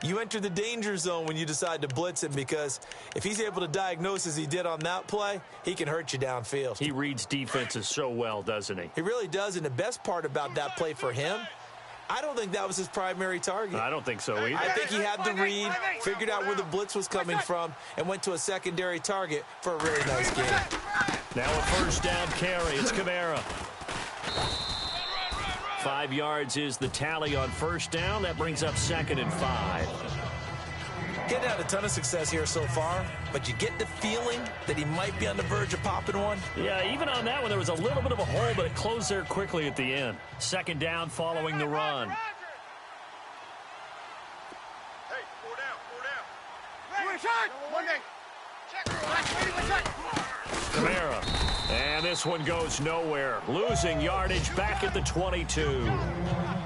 you enter the danger zone when you decide to blitz him, because if he's able to diagnose as he did on that play, he can hurt you downfield. He reads defenses so well, doesn't he? He really does, and the best part about that play for him, I don't think that was his primary target. I don't think so either. I think he had the read, figured out where the blitz was coming from, and went to a secondary target for a really nice game. Now a first down carry. It's Kamara. 5 yards is the tally on first down. That brings up 2nd and 5. He hadn't had a ton of success here so far, but you get the feeling that he might be on the verge of popping one. Yeah, even on that one, there was a little bit of a hole, but it closed there quickly at the end. 2nd down following the run. Hey, 4 down. Ready. One day. Check. Kamara. And this one goes nowhere. Losing yardage back at the 22.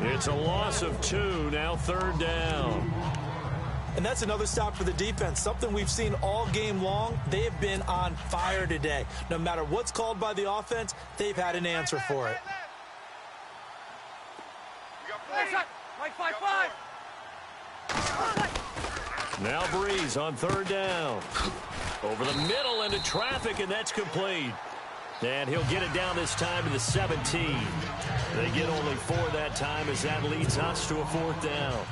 It's a loss of 2, now 3rd down. And that's another stop for the defense. Something we've seen all game long. They have been on fire today. No matter what's called by the offense, they've had an answer for it. Now Breeze on 3rd down. Over the middle into traffic, and that's complete. And he'll get it down this time to the 17. They get only 4 that time, as that leads us to a 4th down.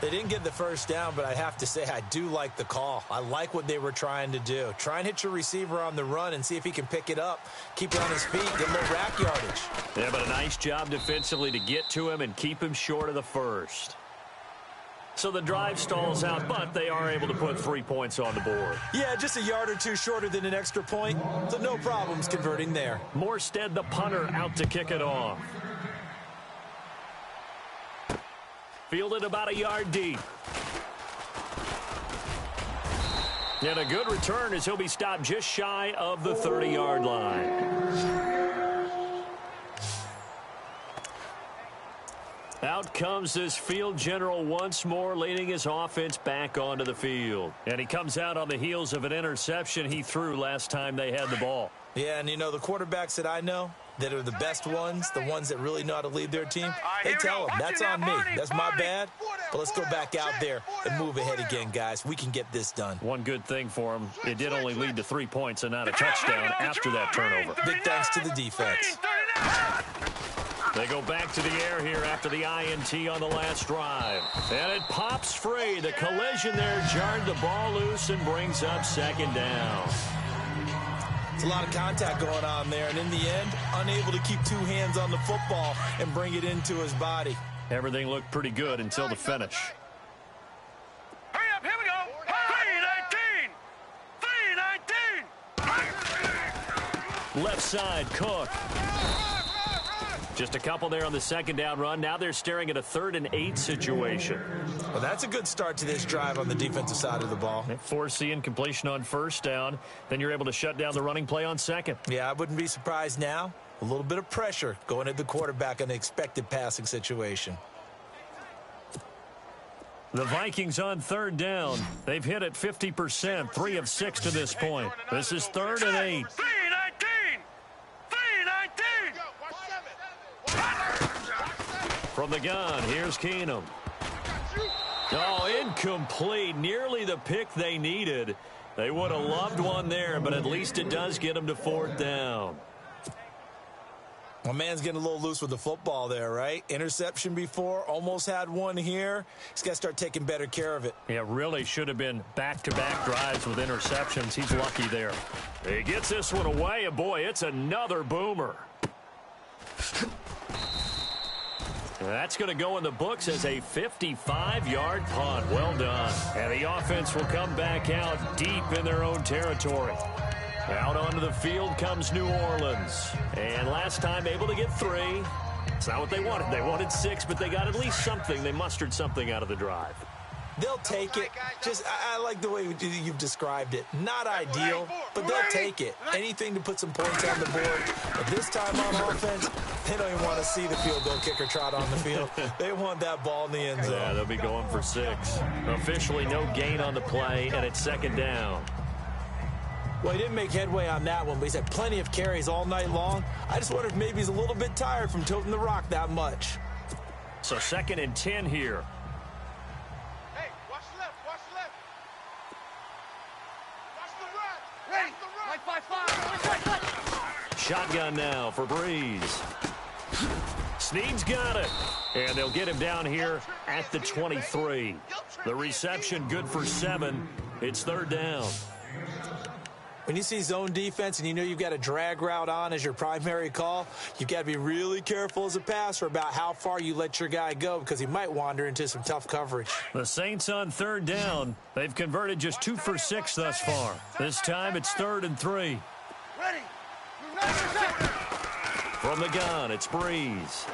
They didn't get the first down, but I have to say I do like the call. I like what they were trying to do. Try and hit your receiver on the run and see if he can pick it up. Keep it on his feet, get a little rack yardage. Yeah, but a nice job defensively to get to him and keep him short of the first. So the drive stalls out, but they are able to put 3 points on the board. Yeah, just a yard or two shorter than an extra point, so no problems converting there. Morstead, the punter, out to kick it off. Fielded about a yard deep. And a good return as he'll be stopped just shy of the 30-yard line. Out comes this field general once more, leading his offense back onto the field. And he comes out on the heels of an interception he threw last time they had the ball. Yeah, and you know, the quarterbacks that I know that are the best ones, the ones that really know how to lead their team, they tell them, that's on me. That's my bad. But let's go back out there and move ahead again, guys. We can get this done. One good thing for him, it did only lead to 3 points and not a touchdown after that turnover. Big thanks to the defense. They go back to the air here after the INT on the last drive. And it pops free. The collision there jarred the ball loose and brings up second down. It's a lot of contact going on there, and in the end, unable to keep two hands on the football and bring it into his body. Everything looked pretty good until the finish. Hurry up, here we go. 3-19. Left side, Cook. Just a couple there on the second down run. Now they're staring at a 3rd and 8 situation. Well, that's a good start to this drive on the defensive side of the ball. Force the incompletion on first down. Then you're able to shut down the running play on second. Yeah, I wouldn't be surprised now. A little bit of pressure going at the quarterback in an expected passing situation. The Vikings on 3rd down. They've hit it 50%, 3 of 6 to this point. This is 3rd and 8. 3-19. From the gun, here's Keenum. Oh, incomplete. Nearly the pick they needed. They would have loved one there, but at least it does get them to 4th down. My man's getting a little loose with the football there, right? Interception before, almost had one here. He's got to start taking better care of it. Yeah, really should have been back-to-back drives with interceptions. He's lucky there. He gets this one away, and boy, it's another boomer. That's going to go in the books as a 55-yard punt. Well done. And the offense will come back out deep in their own territory. Out onto the field comes New Orleans. And last time able to get 3. It's not what they wanted. They wanted 6, but they got at least something. They mustered something out of the drive. They'll take it. Just, I like the way you've described it. Not ideal, but they'll take it. Anything to put some points on the board. But this time on offense, they don't even want to see the field goal kicker trot on the field. They want that ball in the end zone. Yeah, they'll be going for 6. Officially no gain on the play, and it's 2nd down. Well, he didn't make headway on that one, but he's had plenty of carries all night long. I just wonder if maybe he's a little bit tired from toting the rock that much. So 2nd and 10 here. Hey, watch the left, watch the left. Watch the right. Ready. Right 5-5. Shotgun now for Breeze. Snead's got it. And they'll get him down here at the 23. The reception good for 7. It's 3rd down. When you see zone defense and you know you've got a drag route on as your primary call, you've got to be really careful as a passer about how far you let your guy go because he might wander into some tough coverage. The Saints on 3rd down. They've converted just 2 for 6 thus far. This time it's 3rd and 3. Ready. From the gun, it's Breeze.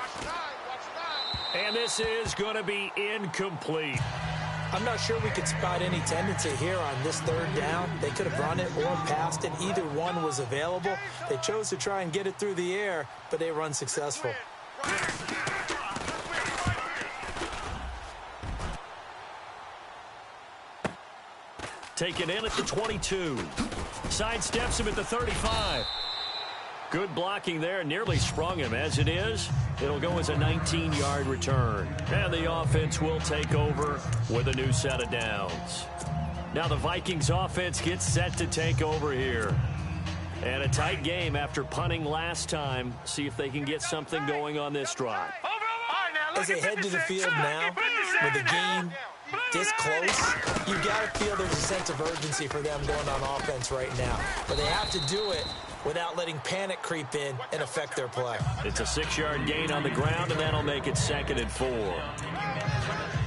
And this is going to be incomplete. I'm not sure we could spot any tendency here on this 3rd down. They could have run it or passed it. Either one was available. They chose to try and get it through the air, but they were unsuccessful. Taken in at the 22. Sidesteps him at the 35. Good blocking there, nearly sprung him. As it is, it'll go as a 19-yard return. And the offense will take over with a new set of downs. Now the Vikings offense gets set to take over here. And a tight game after punting last time. See if they can get something going on this drive. As they head to the field now, with the game this close, you got to feel there's a sense of urgency for them going on offense right now. But they have to do it without letting panic creep in and affect their play. It's a 6-yard gain on the ground, and that'll make it 2nd and 4.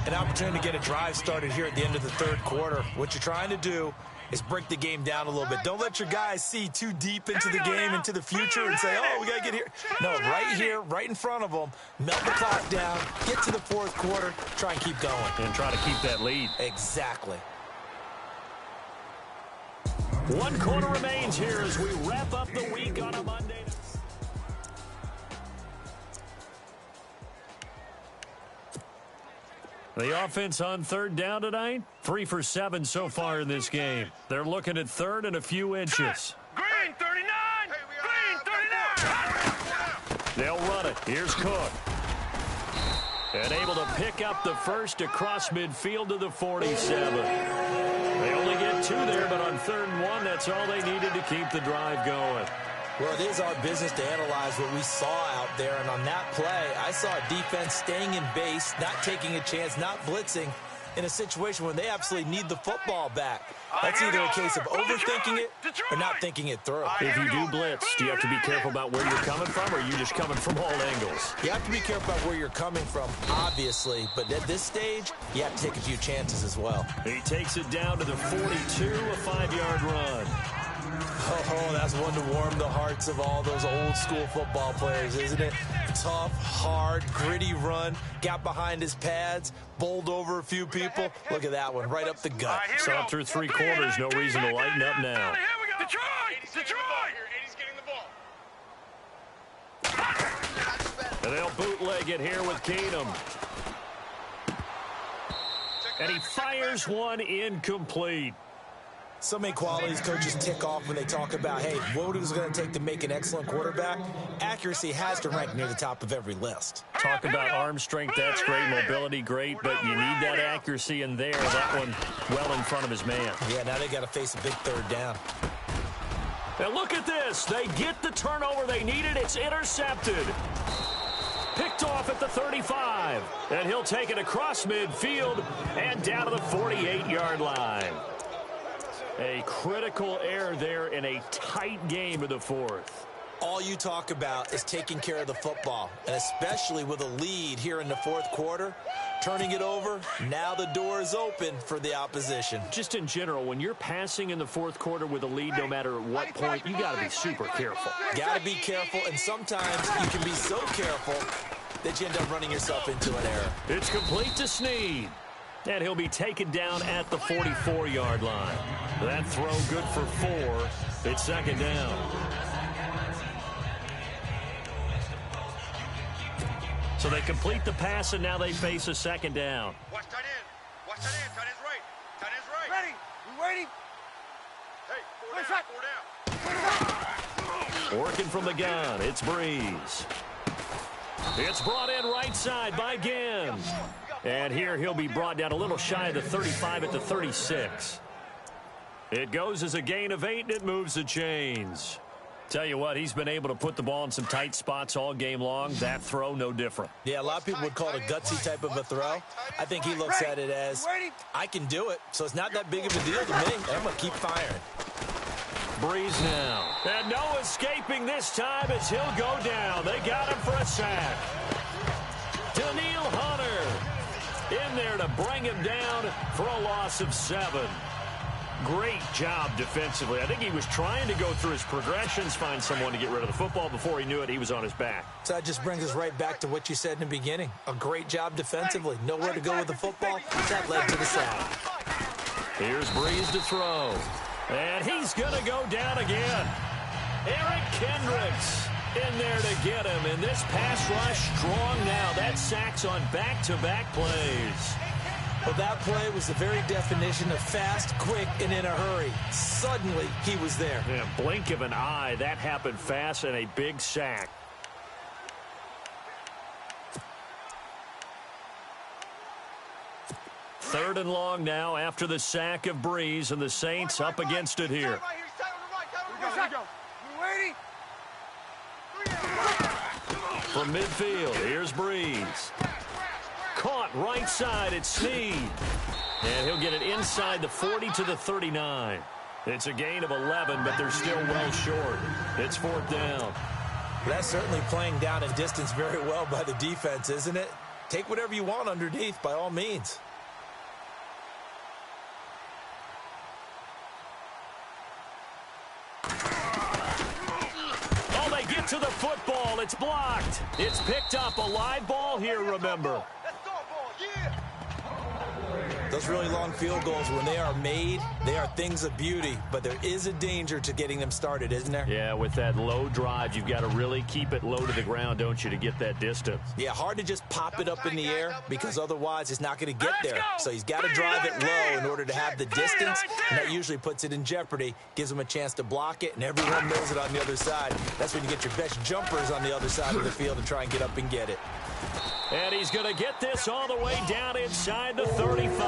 an opportunity to get a drive started here at the end of the third quarter. What you're trying to do is break the game down a little bit. Don't let your guys see too deep into the game, into the future, and say, oh, we got to get here. No, right here, right in front of them, melt the clock down, get to the fourth quarter, try and keep going. And try to keep that lead. Exactly. 1 quarter remains here as we wrap up the week on a Monday. The offense on third down tonight, 3 for 7 so far in this game. They're looking at third and a few inches. Green 39! Green 39! They'll run it. Here's Cook. And able to pick up the first across midfield to the 47. They only get 2 there, but on 3rd and 1, that's all they needed to keep the drive going. Well, it is our business to analyze what we saw out there, and on that play, I saw a defense staying in base, not taking a chance, not blitzing, in a situation where they absolutely need the football back. That's either a case of overthinking it or not thinking it through. If you do blitz, do you have to be careful about where you're coming from, or are you just coming from all angles? You have to be careful about where you're coming from, obviously, but at this stage, you have to take a few chances as well. He takes it down to the 42, a 5-yard run. Oh, that's one to warm the hearts of all those old school football players, isn't it? Tough, hard, gritty run, got behind his pads, bowled over a few people. Look at that one, right up the gut. So up through 3 quarters, no reason to lighten up now. Here we go. Detroit! Detroit! And they'll bootleg it here with Keenum. And he fires one incomplete. So many qualities coaches tick off when they talk about, hey, what is it going to take to make an excellent quarterback? Accuracy has to rank near the top of every list. Talk about arm strength, that's great. Mobility, great. But you need that accuracy in there. That one well in front of his man. Yeah, now they got to face a big 3rd down. And look at this. They get the turnover they needed. It's intercepted. Picked off at the 35. And he'll take it across midfield and down to the 48-yard line. A critical error there in a tight game of the 4th. All you talk about is taking care of the football, and especially with a lead here in the 4th quarter, turning it over, now the door is open for the opposition. Just in general, when you're passing in the 4th quarter with a lead, no matter at what point, you got to be super careful. Got to be careful, and sometimes you can be so careful that you end up running yourself into an error. It's complete to Snead. And he'll be taken down at the 44-yard line. That throw good for 4. It's 2nd down. So they complete the pass, and now they face a 2nd down. Watch tight end. Watch tight end. Tight end's right. Tight end's right. Ready. You waiting? Hey, 4 down. Working from the gun, it's Breeze. It's brought in right side by Ginn. And here he'll be brought down a little shy of the 35 at the 36. It goes as a gain of 8, and it moves the chains. Tell you what, he's been able to put the ball in some tight spots all game long. That throw, no different. Yeah, a lot of people would call it a gutsy type of a throw. I think he looks at it as, I can do it, so it's not that big of a deal to me. I'm going to keep firing. Breeze now. And no escaping this time as he'll go down. They got him for a sack. Daniil Hunter in there to bring him down for a loss of 7. Great job defensively. I think he was trying to go through his progressions, find someone to get rid of the football. Before he knew it, he was on his back. So that just brings us right back to what you said in the beginning. A great job defensively. Nowhere to go with the football. That led to the sack. Here's Breeze to throw. And he's going to go down again. Eric Kendricks in there to get him. And this pass rush strong now. That sack's on back-to-back plays. Well, that play was the very definition of fast, quick, and in a hurry. Suddenly, he was there. Yeah, blink of an eye. That happened fast and a big sack. Third and long now after the sack of Breeze, and the Saints up against it here. From midfield, here's Breeze. Caught right side at Snead. And he'll get it inside the 40 to the 39. It's a gain of 11, but they're still well short. It's 4th down. That's certainly playing down in distance very well by the defense, isn't it? take whatever you want underneath by all means. Oh, they get to the football. It's blocked. It's picked up. A live ball here, remember. Let's go, ball. Yeah. Those really long field goals, when they are made, they are things of beauty, but there is a danger to getting them started, isn't there? Yeah, with that low drive, you've got to really keep it low to the ground, don't you, to get that distance. Yeah, hard to just pop it up in the air because otherwise it's not going to get there. So he's got to drive it low in order to have the distance, and that usually puts it in jeopardy, gives him a chance to block it, and everyone knows it on the other side. That's when you get your best jumpers on the other side of the field and try and get up and get it. And he's going to get this all the way down inside the 35.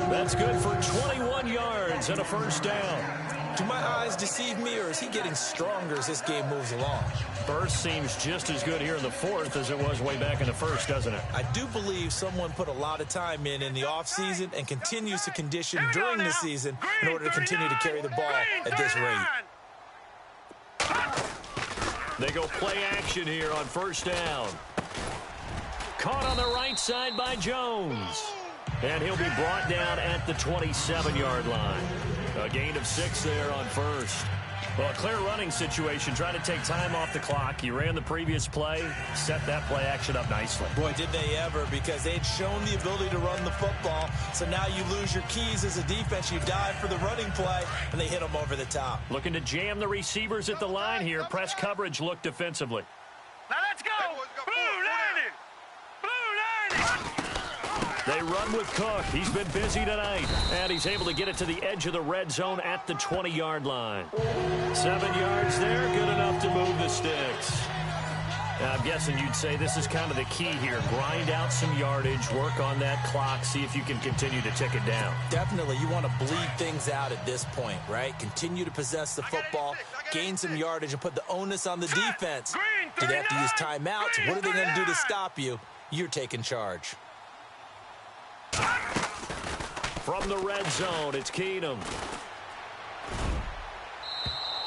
That's good for 21 yards and a first down. Do my eyes deceive me, or is he getting stronger as this game moves along? Burst seems just as good here in the fourth as it was way back in the first, doesn't it? I do believe someone put a lot of time in the offseason and continues to condition during the season in order to continue to carry the ball at this rate. They go play action here on first down. Caught on the right side by Jones. And he'll be brought down at the 27-yard line. A gain of 6 there on first. Well, a clear running situation. Trying to take time off the clock. You ran the previous play, set that play action up nicely. Boy, did they ever, because they'd shown the ability to run the football. So now you lose your keys as a defense. You dive for the running play, and they hit them over the top. Looking to jam the receivers at the line here. Press coverage look defensively. Now let's go. Blue 90. Blue 90. They run with Cook. He's been busy tonight. And he's able to get it to the edge of the red zone at the 20-yard line. 7 yards there, good enough to move the sticks. Now, I'm guessing you'd say this is kind of the key here. Grind out some yardage, work on that clock, see if you can continue to tick it down. Definitely, you want to bleed things out at this point, right? Continue to possess the football, gain some yardage, and put the onus on the defense. Do they have to use timeouts? What are they going to do to stop you? You're taking charge. From the red zone, it's Keenum.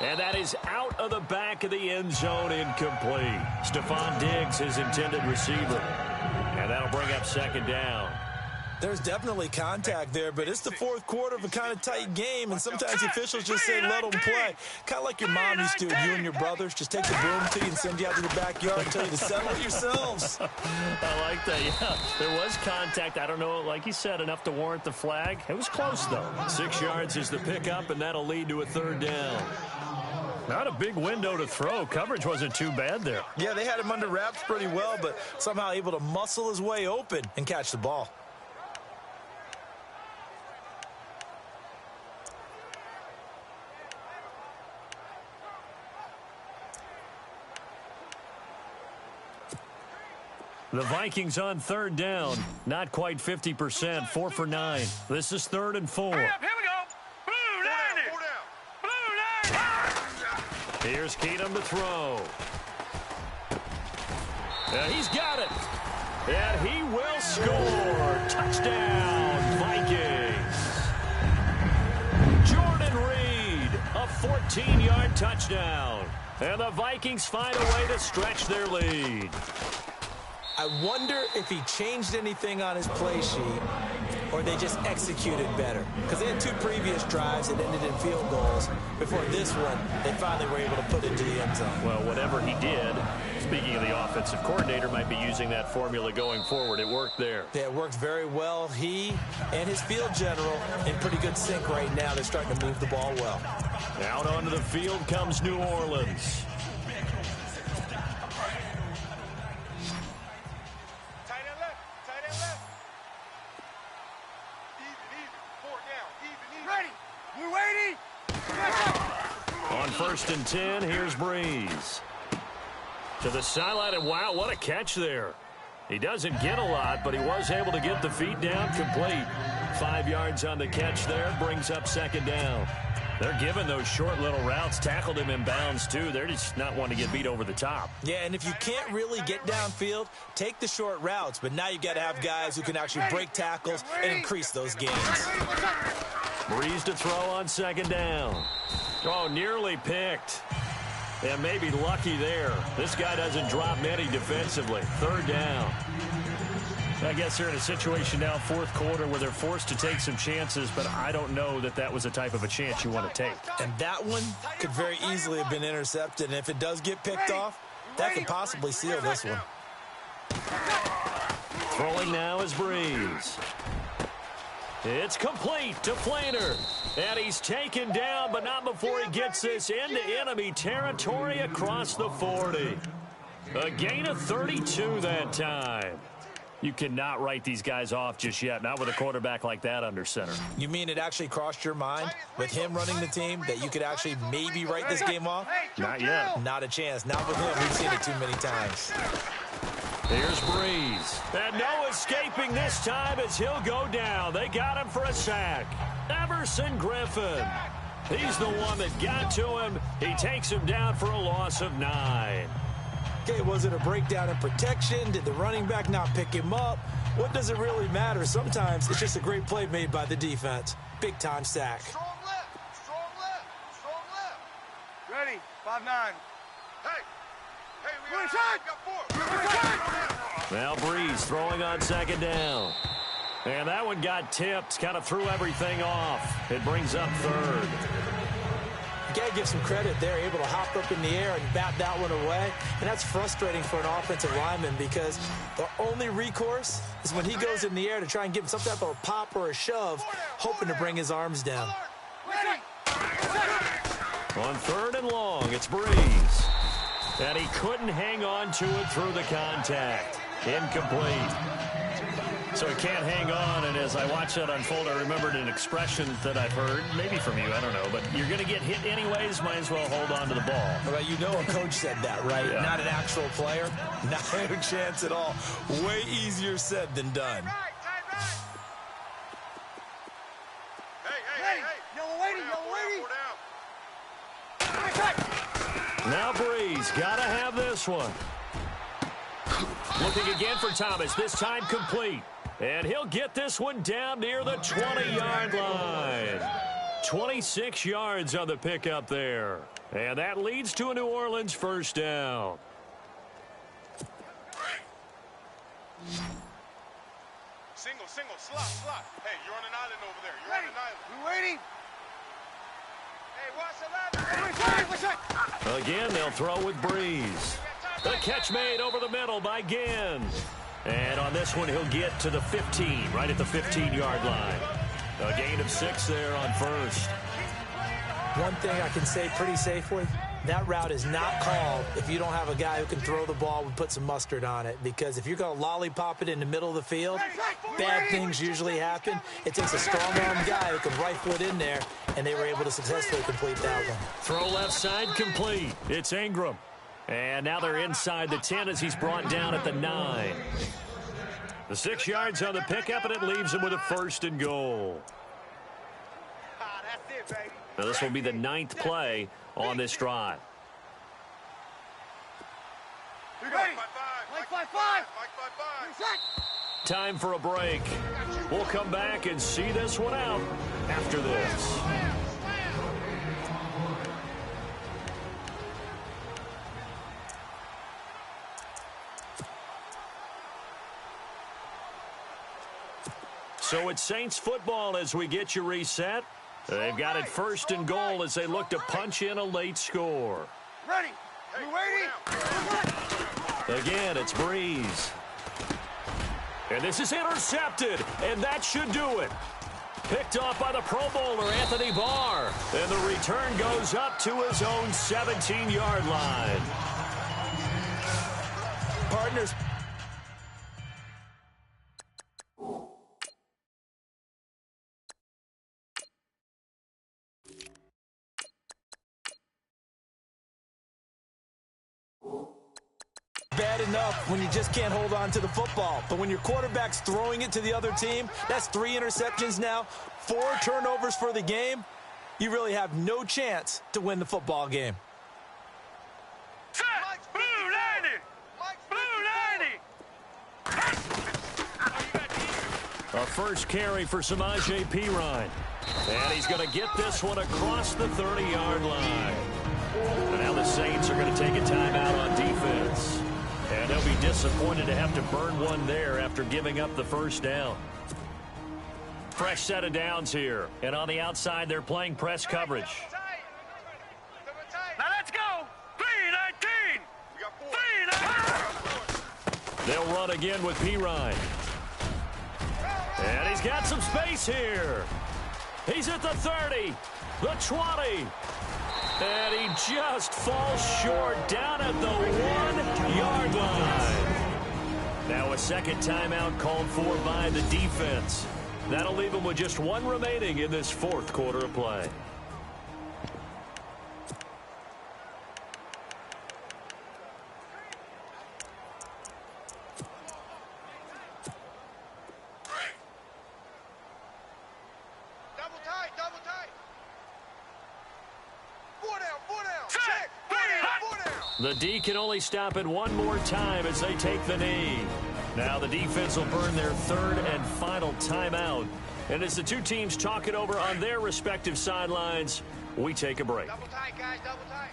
And that is out of the back of the end zone, incomplete. Stephon Diggs, his intended receiver. And that'll bring up second down. There's definitely contact there, but it's the fourth quarter of a kind of tight game, and sometimes the officials just say let them play. Kind of like your mom used to, you and your brothers, just take the broom to you and send you out to the backyard and tell you to settle it yourselves. I like that, yeah. There was contact. I don't know, like you said, enough to warrant the flag. It was close, though. 6 yards is the pickup, and that'll lead to a third down. Not a big window to throw. Coverage wasn't too bad there. Yeah, they had him under wraps pretty well, but somehow able to muscle his way open and catch the ball. The Vikings on third down. Not quite 50%, 4 for 9. This is 3rd and 4. Hurry up, here we go. Blue 90. Blue 90. Here's Keenum to throw. And he's got it. And he will score. Touchdown, Vikings. Jordan Reed, a 14-yard touchdown. And the Vikings find a way to stretch their lead. I wonder if he changed anything on his play sheet or they just executed better. Because they had 2 previous drives that ended in field goals. Before this one, they finally were able to put it into the end zone. Well, whatever he did, speaking of the offensive coordinator, might be using that formula going forward. It worked there. Yeah, it worked very well. He and his field general in pretty good sync right now. They're starting to move the ball well. Out onto the field comes New Orleans. On 1st and 10, here's Breeze. To the sideline, and wow, what a catch there. He doesn't get a lot, but he was able to get the feet down complete. 5 yards on the catch there, brings up second down. They're giving those short little routes, tackled him in bounds too. They're just not wanting to get beat over the top. Yeah, and if you can't really get downfield, take the short routes, but now you got to have guys who can actually break tackles and increase those gains. Breeze to throw on second down. Oh, nearly picked. And maybe lucky there. This guy doesn't drop many defensively. 3rd down. I guess they're in a situation now, fourth quarter, where they're forced to take some chances, but I don't know that that was the type of a chance you want to take. And that one could very easily have been intercepted. And if it does get picked off, that could possibly seal this one. Throwing now is Breeze. It's complete to Flainer. And he's taken down, but not before he gets this into enemy territory across the 40. A gain of 32 that time. You cannot write these guys off just yet, not with a quarterback like that under center. You mean it actually crossed your mind with him running the team that you could actually maybe write this game off? Not yet. Not a chance. Not with him. We've seen it too many times. Here's Breeze. And no escaping this time as he'll go down. They got him for a sack. Everson Griffin. He's the one that got to him. He takes him down for a loss of 9. Okay, was it a breakdown in protection? Did the running back not pick him up? What does it really matter? Sometimes it's just a great play made by the defense. Big-time sack. Strong left. Strong left. Strong left. Ready. 5-9. Hey, we got 4. Now Breeze throwing on second down. And that one got tipped, kind of threw everything off. It brings up third. You got to give some credit. They're able to hop up in the air and bat that one away. And that's frustrating for an offensive lineman because the only recourse is when he goes in the air to try and give him some type of a pop or a shove, hoping to bring his arms down. On third and long, it's Breeze. And he couldn't hang on to it through the contact. Incomplete. So he can't hang on, and as I watch that unfold, I remembered an expression that I've heard, maybe from you, I don't know, but you're going to get hit anyways, might as well hold on to the ball. Well, you know a coach said that, right? Yeah. Not an actual player. Not a chance at all. Way easier said than done. Hey. Yellow lady. Now Breeze, got to have this one. Looking again for Thomas, this time complete. And he'll get this one down near the 20-yard line. 26 yards on the pickup there. And that leads to a New Orleans first down. Single, slot. Hey, you're on an island over there. You're on an island. We waiting. Hey, watch the ladder. Again, they'll throw with Breeze. The catch made over the middle by Ginn. And on this one, he'll get to the 15, right at the 15-yard line. A gain of 6 there on first. One thing I can say pretty safely, that route is not called if you don't have a guy who can throw the ball and put some mustard on it. Because if you're going to lollipop it in the middle of the field, bad things usually happen. It takes a strong-arm guy who can rifle it in there, and they were able to successfully complete that one. Throw left side complete. It's Ingram. And now they're inside the 10 as he's brought down at the 9. The 6 yards on the pickup, and it leaves him with a first and goal. That's it, baby. Now this will be the 9th play on this drive. Ready. Mike 5-5. Time for a break. We'll come back and see this one out after this. So it's Saints football as we get you reset. They've got it first and goal as they look to punch in a late score. Ready. We waiting. Again, it's Breeze. And this is intercepted, and that should do it. Picked off by the Pro Bowler, Anthony Barr. And the return goes up to his own 17-yard line. Partners. Bad enough when you just can't hold on to the football. But when your quarterback's throwing it to the other team, that's 3 interceptions now, 4 turnovers for the game. You really have no chance to win the football game. Set! Blue 90! A first carry for Samaje Perine. And he's going to get this one across the 30-yard line. And now the Saints are going to take a timeout on defense. And they'll be disappointed to have to burn one there after giving up the first down. Fresh set of downs here. And on the outside, they're playing press coverage. Now let's go. 3-19. 3-19. They'll run again with Pirine. And he's got some space here. He's at the 30, the 20. And he just falls short down at the 1-yard line. Now a second timeout called for by the defense. That'll leave them with just one remaining in this fourth quarter of play. The D can only stop it one more time as they take the knee. Now the defense will burn their third and final timeout. And as the two teams talk it over on their respective sidelines, we take a break. Double tight, guys, double tight.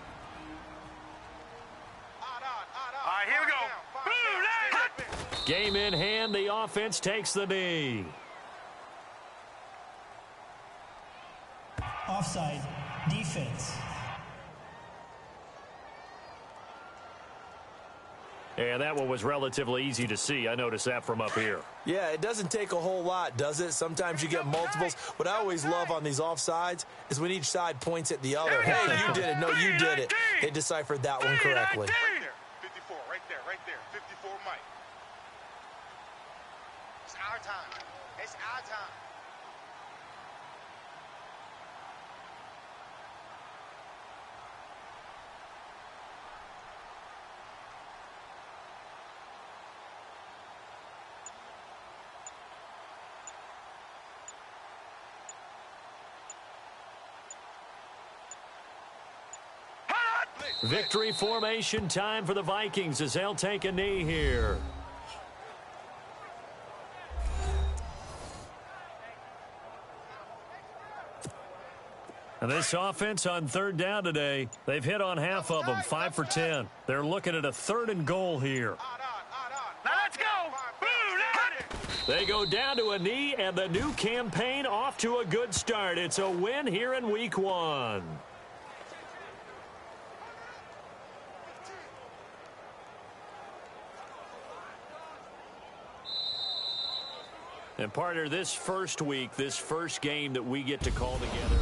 All right, here we go. Game in hand, the offense takes the knee. Offside, defense. And that one was relatively easy to see. I noticed that from up here. Yeah, it doesn't take a whole lot, does it? Sometimes you get multiples. What I always love on these offsides is when each side points at the other. Hey, you did it. No, you did it. They deciphered that one correctly. Right there, 54, right there, 54, Mike. It's our time. It's our time. Victory formation time for the Vikings as they'll take a knee here. And this offense on third down today, they've hit on half of them, 5 for 10. They're looking at a 3rd and goal here. Now let's go. They go down to a knee, and the new campaign off to a good start. It's a win here in week 1. And partner, this first week, this first game that we get to call together